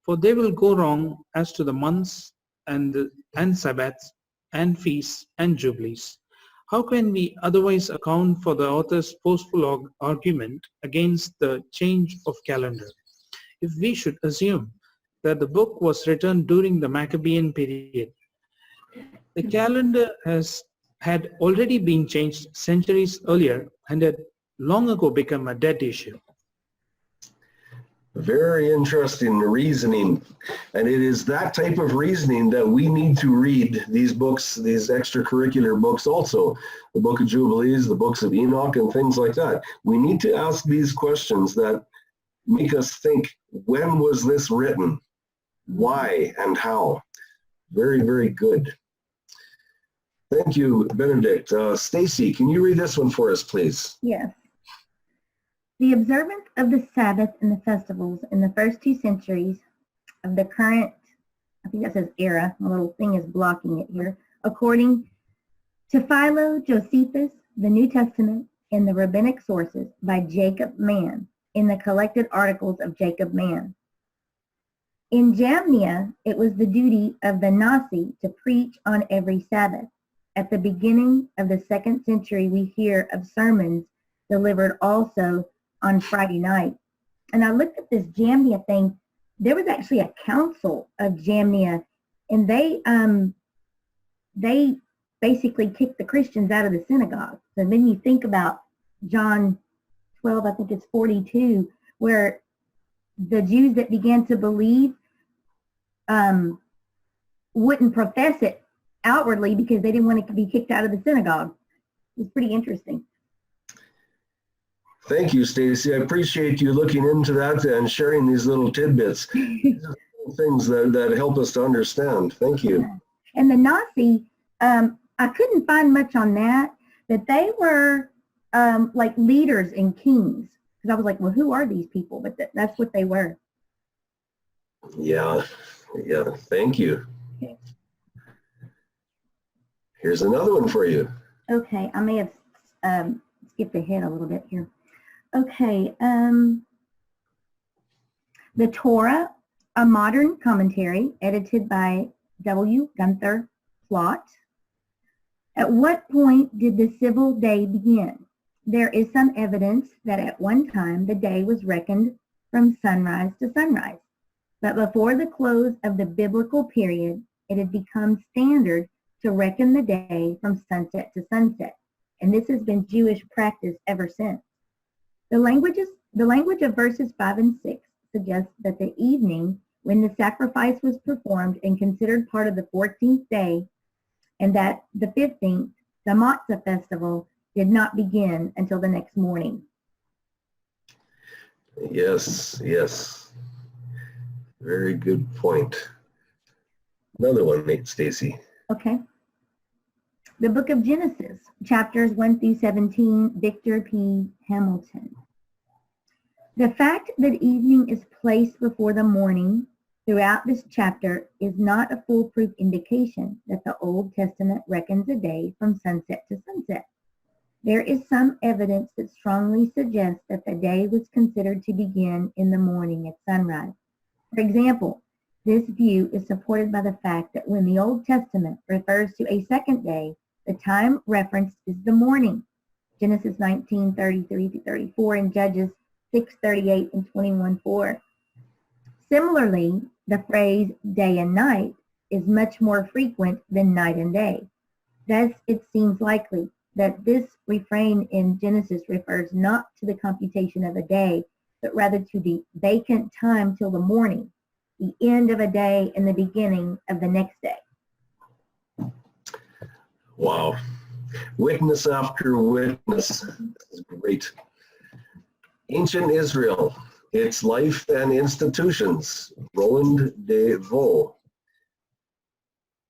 For they will go wrong as to the months and Sabbaths and feasts and jubilees. How can we otherwise account for the author's forceful argument against the change of calendar, if we should assume that the book was written during the Maccabean period? The calendar had already been changed centuries earlier and had long ago become a dead issue. Very interesting reasoning. And it is that type of reasoning that we need to read these books, these extracurricular books also, the Book of Jubilees, the books of Enoch, and things like that. We need to ask these questions that make us think, when was this written? Why and how? Very, very good. Thank you, Benedict. Stacy, can you read this one for us, please? Yes. The observance of the Sabbath and the festivals in the first 2 centuries of the current, I think that says era, my little thing is blocking it here, according to Philo, Josephus, the New Testament, and the rabbinic sources by Jacob Mann in the collected articles of Jacob Mann. In Jamnia, it was the duty of the Nasi to preach on every Sabbath. At the beginning of the 2nd century, we hear of sermons delivered also on Friday night. And I looked at this Jamnia thing. There was actually a council of Jamnia, and they basically kicked the Christians out of the synagogue. So then you think about John 12, I think it's 42, where the Jews that began to believe wouldn't profess it outwardly because they didn't want it to be kicked out of the synagogue. It was pretty interesting. Thank you, Stacy. I appreciate you looking into that and sharing these little tidbits. These are things that help us to understand. Thank you. And the Nazi, I couldn't find much on that, but they were like leaders and kings. Because I was like, well, who are these people? But that's what they were. Yeah. Thank you. Okay. Here's another one for you. Okay, I may have skipped ahead a little bit here. Okay, the Torah, a modern commentary edited by W. Gunther Plott. At what point did the civil day begin? There is some evidence that at one time the day was reckoned from sunrise to sunrise, but before the close of the biblical period, it had become standard to reckon the day from sunset to sunset, and this has been Jewish practice ever since. The language of verses 5 and 6 suggests that the evening when the sacrifice was performed and considered part of the 14th day, and that the 15th, the Matzah festival, did not begin until the next morning. Yes. Very good point. Another one, Stacy. Okay. The Book of Genesis, chapters 1 through 17, Victor P. Hamilton. The fact that evening is placed before the morning throughout this chapter is not a foolproof indication that the Old Testament reckons a day from sunset to sunset. There is some evidence that strongly suggests that the day was considered to begin in the morning at sunrise. For example, this view is supported by the fact that when the Old Testament refers to a second day, the time referenced is the morning. Genesis 19:33-34 and Judges 6:38 and 21:4. Similarly, the phrase day and night is much more frequent than night and day. Thus, it seems likely that this refrain in Genesis refers not to the computation of a day, but rather to the vacant time till the morning, the end of a day and the beginning of the next day. Wow. Witness after witness. This is great. Ancient Israel, its life and institutions. Roland de Vaux.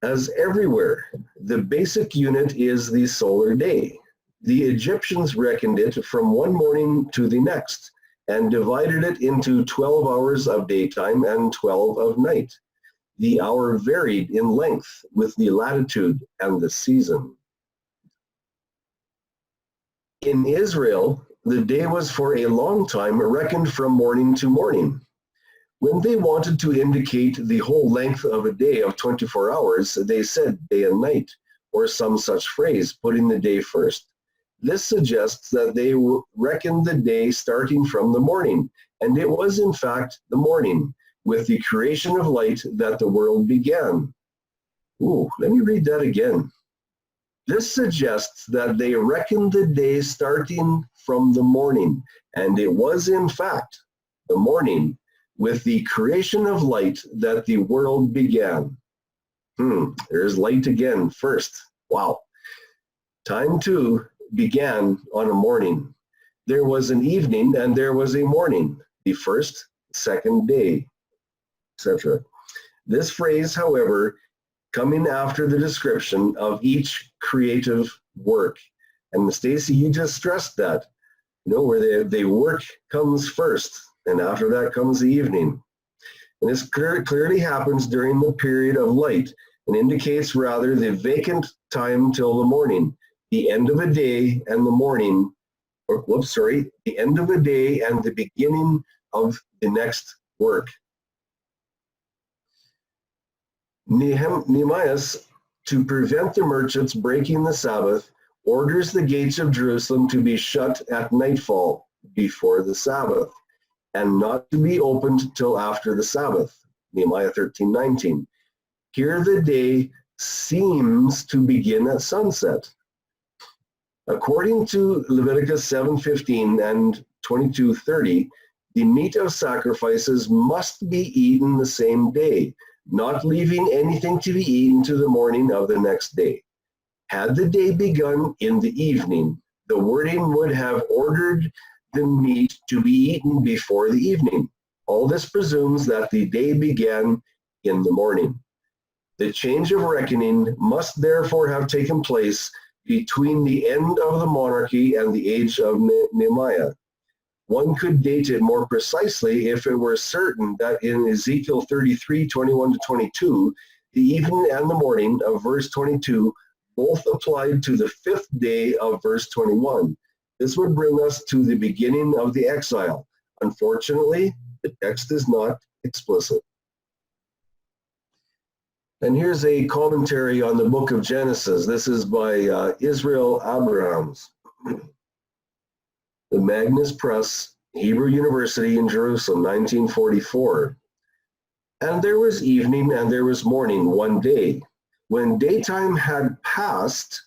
As everywhere, the basic unit is the solar day. The Egyptians reckoned it from one morning to the next and divided it into 12 hours of daytime and 12 of night. The hour varied in length with the latitude and the season. In Israel, the day was for a long time reckoned from morning to morning. When they wanted to indicate the whole length of a day of 24 hours, they said day and night, or some such phrase, putting the day first. This suggests that they reckoned the day starting from the morning, and it was in fact the morning, with the creation of light, that the world began. Ooh, let me read that again. This suggests that they reckoned the day starting from the morning, and it was in fact the morning, with the creation of light, that the world began. There's light again first. Wow. Time too began on a morning. There was an evening and there was a morning, the first, second day, etc. This phrase, however, coming after the description of each creative work. And Stacy, you just stressed that, where the work comes first, and after that comes the evening. And this clearly happens during the period of light and indicates rather the vacant time till the morning, the end of a day and the morning, the end of a day and the beginning of the next work. Nehemiah, to prevent the merchants breaking the Sabbath, orders the gates of Jerusalem to be shut at nightfall before the Sabbath, and not to be opened till after the Sabbath. Nehemiah 13:19. Here the day seems to begin at sunset. According to Leviticus 7:15 and 22:30, the meat of sacrifices must be eaten the same day, not leaving anything to be eaten to the morning of the next day. Had the day begun in the evening, the wording would have ordered the meat to be eaten before the evening. All this presumes that the day began in the morning. The change of reckoning must therefore have taken place between the end of the monarchy and the age of Nehemiah. One could date it more precisely if it were certain that in Ezekiel 33:21-22, the evening and the morning of verse 22 both applied to the fifth day of verse 21. This would bring us to the beginning of the exile. Unfortunately, the text is not explicit. And here's a commentary on the book of Genesis. This is by Israel Abrahams. The Magnus Press, Hebrew University in Jerusalem, 1944. And there was evening and there was morning one day. When daytime had passed,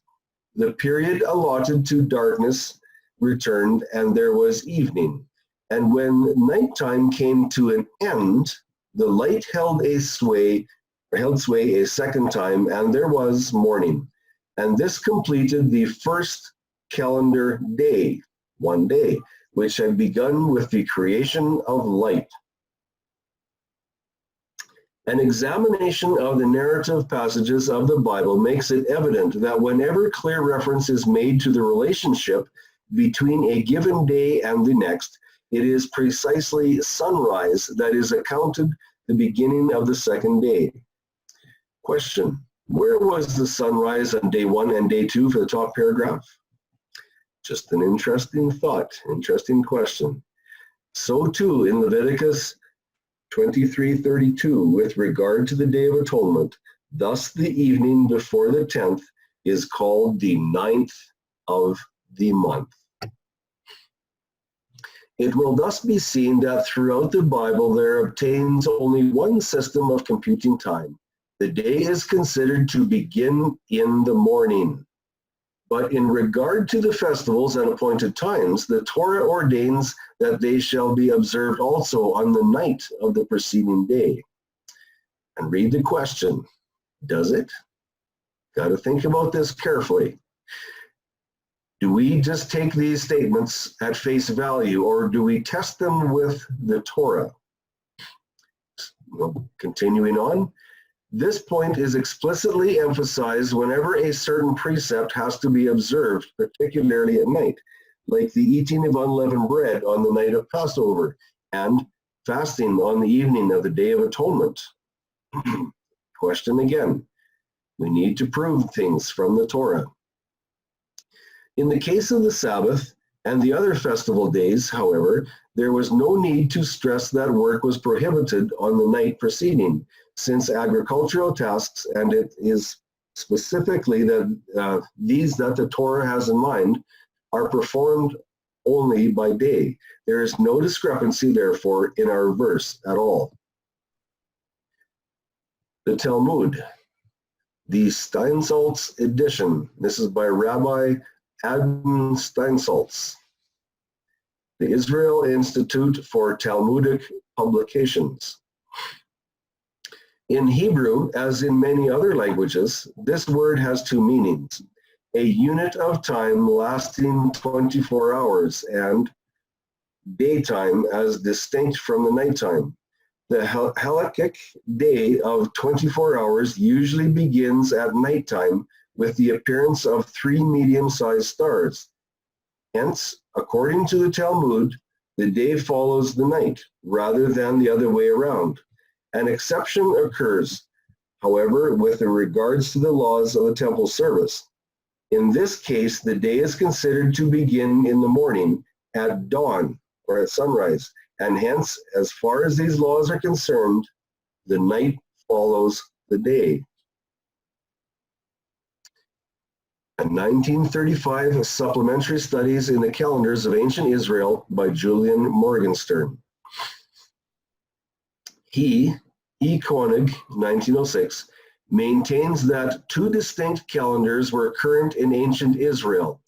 the period allotted to darkness returned, and there was evening. And when nighttime came to an end, the light held sway a second time, and there was morning. And this completed the first calendar day, one day, which had begun with the creation of light. An examination of the narrative passages of the Bible makes it evident that whenever clear reference is made to the relationship between a given day and the next, it is precisely sunrise that is accounted the beginning of the second day. Question: where was the sunrise on day 1 and day 2 for the top paragraph? Just an interesting thought, interesting question. So too in Leviticus 23:32, with regard to the Day of Atonement, thus the evening before the 10th is called the 9th of the month. It will thus be seen that throughout the Bible there obtains only one system of computing time, The day is considered to begin in the morning. But in regard to the festivals and appointed times, the Torah ordains that they shall be observed also on the night of the preceding day. And read the question, does it? Got to think about this carefully. Do we just take these statements at face value, or do we test them with the Torah? Well, continuing on, this point is explicitly emphasized whenever a certain precept has to be observed, particularly at night, like the eating of unleavened bread on the night of Passover and fasting on the evening of the Day of Atonement. Question again. We need to prove things from the Torah. In the case of the Sabbath and the other festival days, however, there was no need to stress that work was prohibited on the night preceding, since agricultural tasks, and it is specifically that these that the Torah has in mind, are performed only by day. There is no discrepancy, therefore, in our verse at all. The Talmud, the Steinsaltz edition. This is by Rabbi Adin Steinsaltz, the Israel Institute for Talmudic Publications. In Hebrew, as in many other languages, this word has two meanings: a unit of time lasting 24 hours and daytime as distinct from the nighttime. The halakhic day of 24 hours usually begins at nighttime with the appearance of 3 medium-sized stars. Hence, according to the Talmud, the day follows the night rather than the other way around. An exception occurs, however, with regards to the laws of the temple service. In this case, the day is considered to begin in the morning at dawn or at sunrise, and hence, as far as these laws are concerned, the night follows the day. A 1935 Supplementary Studies in the Calendars of Ancient Israel by Julian Morgenstern. E. Koenig, 1906, maintains that 2 distinct calendars were current in ancient Israel.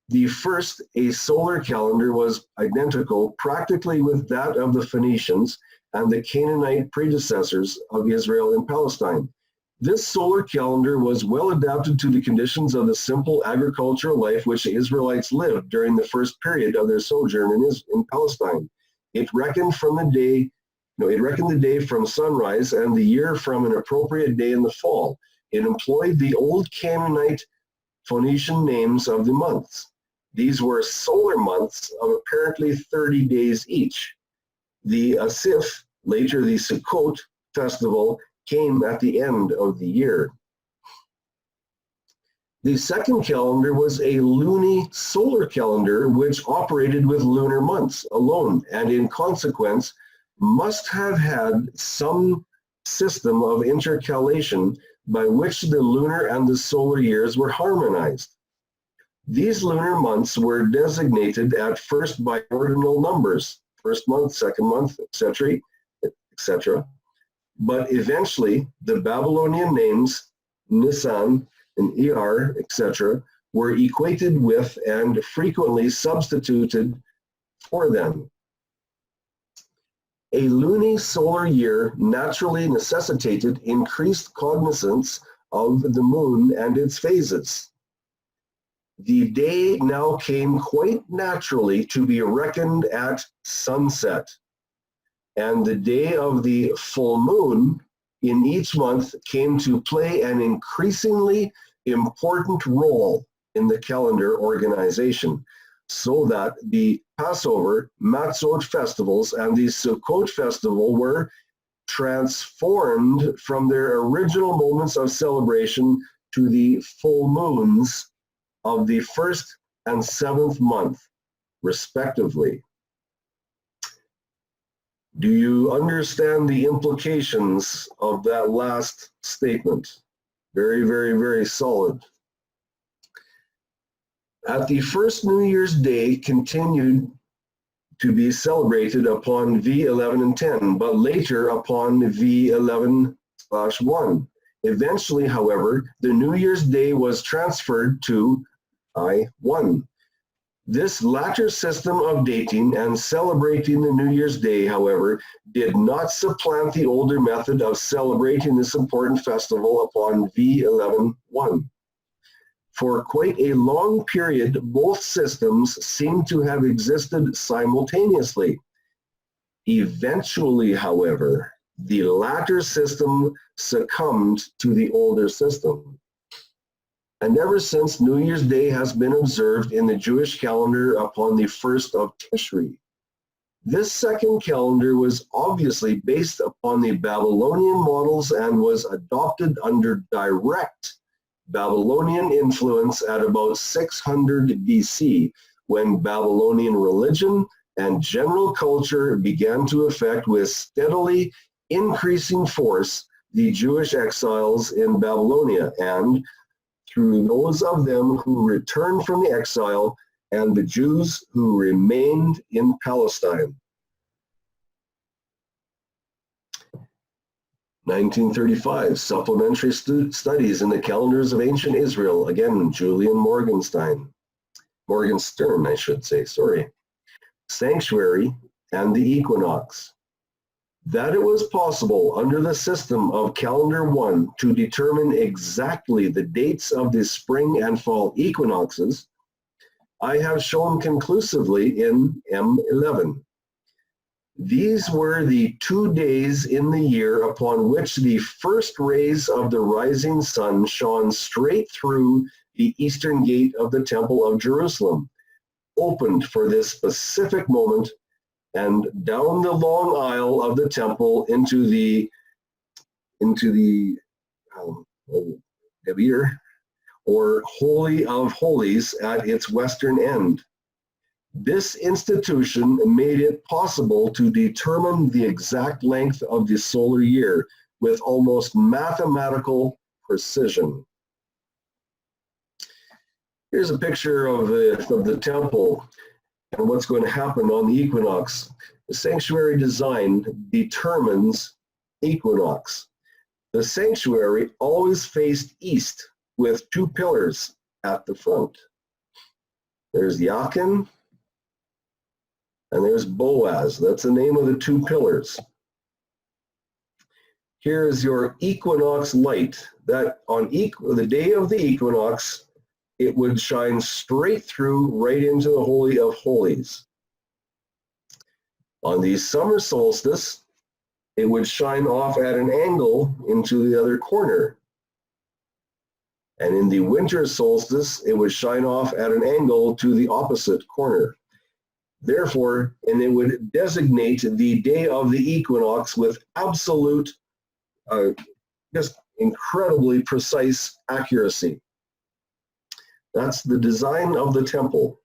The first, a solar calendar, was identical practically with that of the Phoenicians and the Canaanite predecessors of Israel and Palestine. This solar calendar was well adapted to the conditions of the simple agricultural life which the Israelites lived during the first period of their sojourn in Palestine. It reckoned the day from sunrise and the year from an appropriate day in the fall. It employed the old Canaanite Phoenician names of the months. These were solar months of apparently 30 days each. The Asif, later the Sukkot festival, came at the end of the year. The second calendar was a Luni solar calendar which operated with lunar months alone, and in consequence must have had some system of intercalation by which the lunar and the solar years were harmonized. These lunar months were designated at first by ordinal numbers, first month, second month, etc., etc. But eventually, the Babylonian names, Nisan and Iyar, etc., were equated with and frequently substituted for them. A luni-solar year naturally necessitated increased cognizance of the moon and its phases. The day now came quite naturally to be reckoned at sunset, and the day of the full moon in each month came to play an increasingly important role in the calendar organization, so that the Passover, Matzot festivals, and the Sukkot festival were transformed from their original moments of celebration to the full moons of the 1st and 7th month, respectively. Do you understand the implications of that last statement? Very, very, very solid. At the first New Year's Day continued to be celebrated upon V11 and 10, but later upon V11/1, Eventually, however, the New Year's Day was transferred to I-1. This latter system of dating and celebrating the New Year's Day, however, did not supplant the older method of celebrating this important festival upon V11-1. For quite a long period, both systems seem to have existed simultaneously. Eventually, however, the latter system succumbed to the older system. And ever since, New Year's Day has been observed in the Jewish calendar upon the 1st of Tishri. This second calendar was obviously based upon the Babylonian models and was adopted under direct Babylonian influence at about 600 BC, when Babylonian religion and general culture began to affect with steadily increasing force the Jewish exiles in Babylonia, and through those of them who returned from the exile and the Jews who remained in Palestine. 1935, Supplementary Studies in the Calendars of Ancient Israel. Again, Julian Morgenstern, I should say, sorry. Sanctuary and the Equinox. That it was possible under the system of Calendar 1 to determine exactly the dates of the spring and fall equinoxes, I have shown conclusively in M11. These were the 2 days in the year upon which the first rays of the rising sun shone straight through the eastern gate of the Temple of Jerusalem, opened for this specific moment, and down the long aisle of the temple into the Hebir, or Holy of Holies, at its western end. This institution made it possible to determine the exact length of the solar year with almost mathematical precision. Here's a picture of the temple and what's going to happen on the equinox. The sanctuary design determines equinox. The sanctuary always faced east with 2 pillars at the front. There's Yakin and there's Boaz. That's the name of the 2 pillars. Here is your equinox light, that on the day of the equinox, it would shine straight through right into the Holy of Holies. On the summer solstice, it would shine off at an angle into the other corner. And in the winter solstice, it would shine off at an angle to the opposite corner. Therefore, and it would designate the day of the equinox with absolute, just incredibly precise accuracy. That's the design of the temple.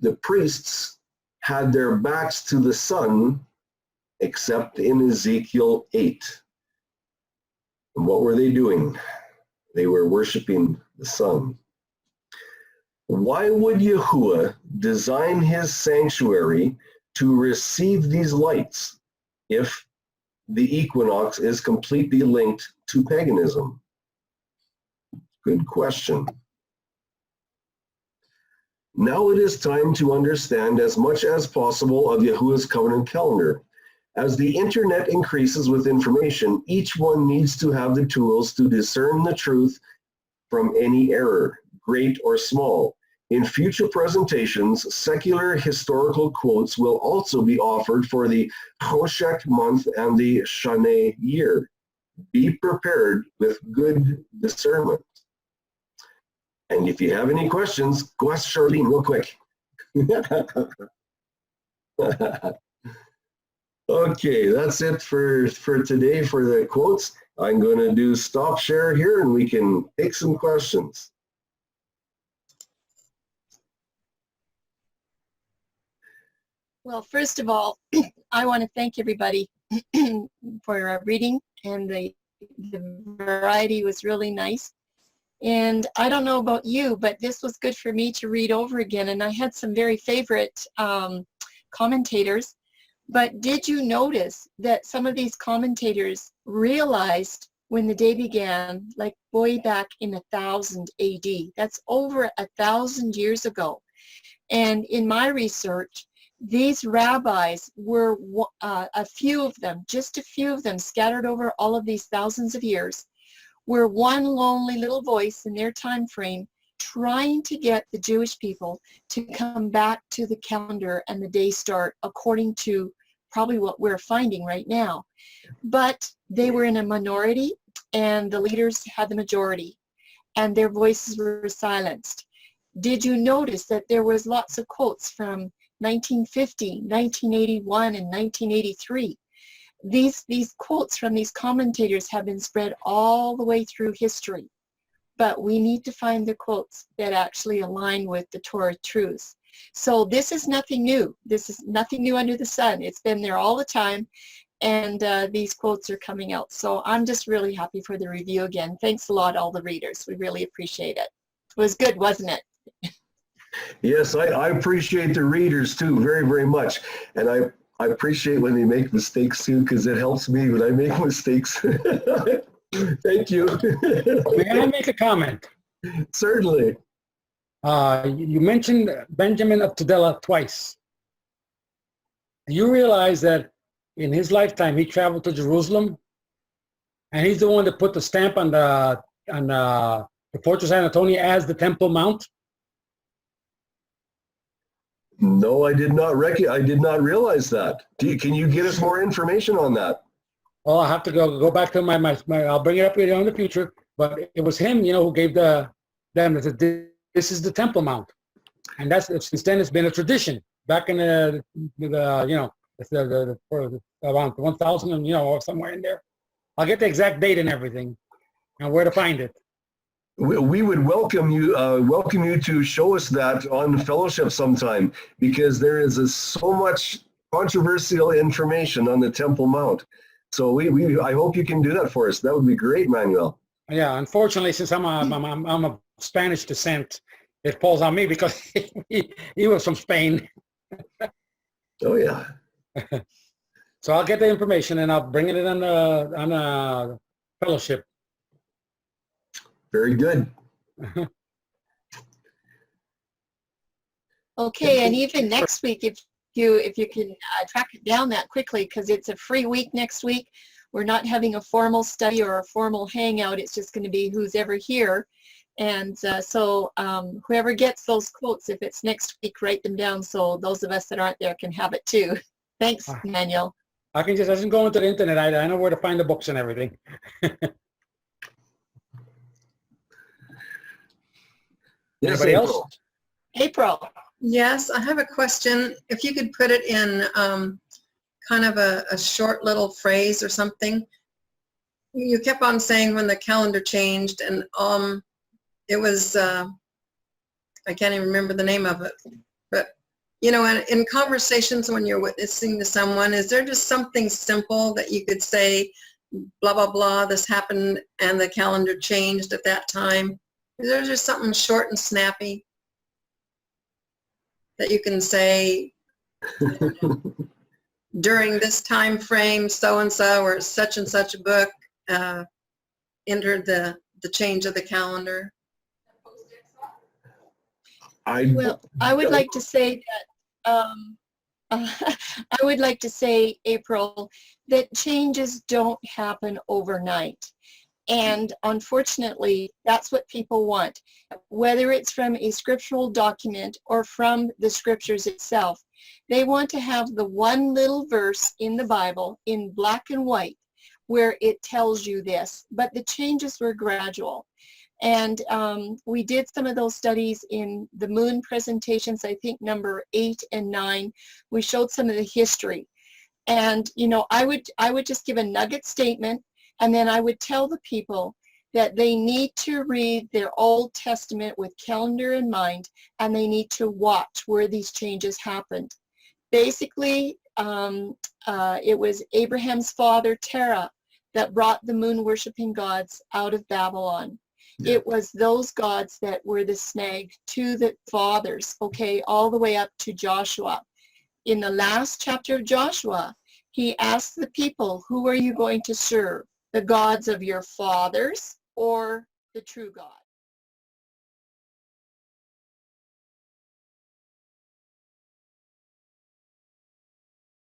The priests had their backs to the sun, except in Ezekiel 8. And what were they doing? They were worshiping the sun. Why would Yahuwah design his sanctuary to receive these lights if the equinox is completely linked to paganism? Good question. Now it is time to understand as much as possible of Yahuwah's covenant calendar. As the internet increases with information, each one needs to have the tools to discern the truth from any error, great or small. In future presentations, secular historical quotes will also be offered for the Choshech month and the Shaneh year. Be prepared with good discernment. And if you have any questions, go ask Charlene real quick. Okay, that's it for today for the quotes. I'm going to do stop share here and we can take some questions. Well, first of all, I want to thank everybody for reading, and the variety was really nice. And I don't know about you, but this was good for me to read over again. And I had some very favorite commentators. But did you notice that some of these commentators realized when the day began, like way back in 1000 AD, that's over 1,000 years ago. And in my research, these rabbis were a few of them, just a few of them scattered over all of these thousands of years, were one lonely little voice in their time frame trying to get the Jewish people to come back to the calendar and the day start according to probably what we're finding right now. But they were in a minority and the leaders had the majority and their voices were silenced. Did you notice that there was lots of quotes from 1950, 1981, and 1983? These quotes from these commentators have been spread all the way through history. But we need to find the quotes that actually align with the Torah truths. So this is nothing new. This is nothing new under the sun. It's been there all the time, and these quotes are coming out. So I'm just really happy for the review again. Thanks a lot, all the readers. We really appreciate it. It was good, wasn't it? Yes, I appreciate the readers too, very, very much. And I appreciate when they make mistakes too, because it helps me when I make mistakes. Thank you. May I make a comment? Certainly. You mentioned Benjamin of Tudela twice. Do you realize that in his lifetime he traveled to Jerusalem, and he's the one that put the stamp on the Fortress Anatolia as the Temple Mount? No, I did not realize that. Can you get us more information on that? Well, I'll have to go back to my I'll bring it up with you in the future. But it was him, who gave them this is the Temple Mount, and since then it's been a tradition. Back in the around 1000 and or somewhere in there. I'll get the exact date and everything, and where to find it. We would welcome you to show us that on Fellowship sometime, because there is so much controversial information on the Temple Mount. So I hope you can do that for us. That would be great, Manuel. Yeah, unfortunately, since I'm of Spanish descent, it falls on me because he was from Spain. Oh yeah. So I'll get the information and I'll bring it in on Fellowship. Very good. Okay, and even next week, if you can track it down that quickly, because it's a free week next week. We're not having a formal study or a formal hangout. It's just going to be who's ever here. And so whoever gets those quotes, if it's next week, write them down so those of us that aren't there can have it too. Thanks, Manuel. I can just go into the internet. I know where to find the books and everything. Yes, Anybody else? April. Yes, I have a question. If you could put it in kind of a short little phrase or something. You kept on saying when the calendar changed, and it was, I can't even remember the name of it, but in conversations when you're witnessing to someone, is there just something simple that you could say, blah, blah, blah, this happened and the calendar changed at that time? Is there just something short and snappy that you can say during this time frame, so-and-so or such and such a book entered the change of the calendar? Well, I would like to say that, I would like to say, April, that changes don't happen overnight. And unfortunately, that's what people want. Whether it's from a scriptural document or from the scriptures itself, they want to have the one little verse in the Bible in black and white where it tells you this, but the changes were gradual. And we did some of those studies in the moon presentations, I think number 8 and 9. We showed some of the history. And, I would just give a nugget statement, and then I would tell the people that they need to read their Old Testament with calendar in mind, and they need to watch where these changes happened. Basically, it was Abraham's father, Terah, that brought the moon worshiping gods out of Babylon. Yeah. It was those gods that were the snag to the fathers, okay, all the way up to Joshua. in the last chapter of Joshua, he asked the people, who are you going to serve? The gods of your fathers or the true God?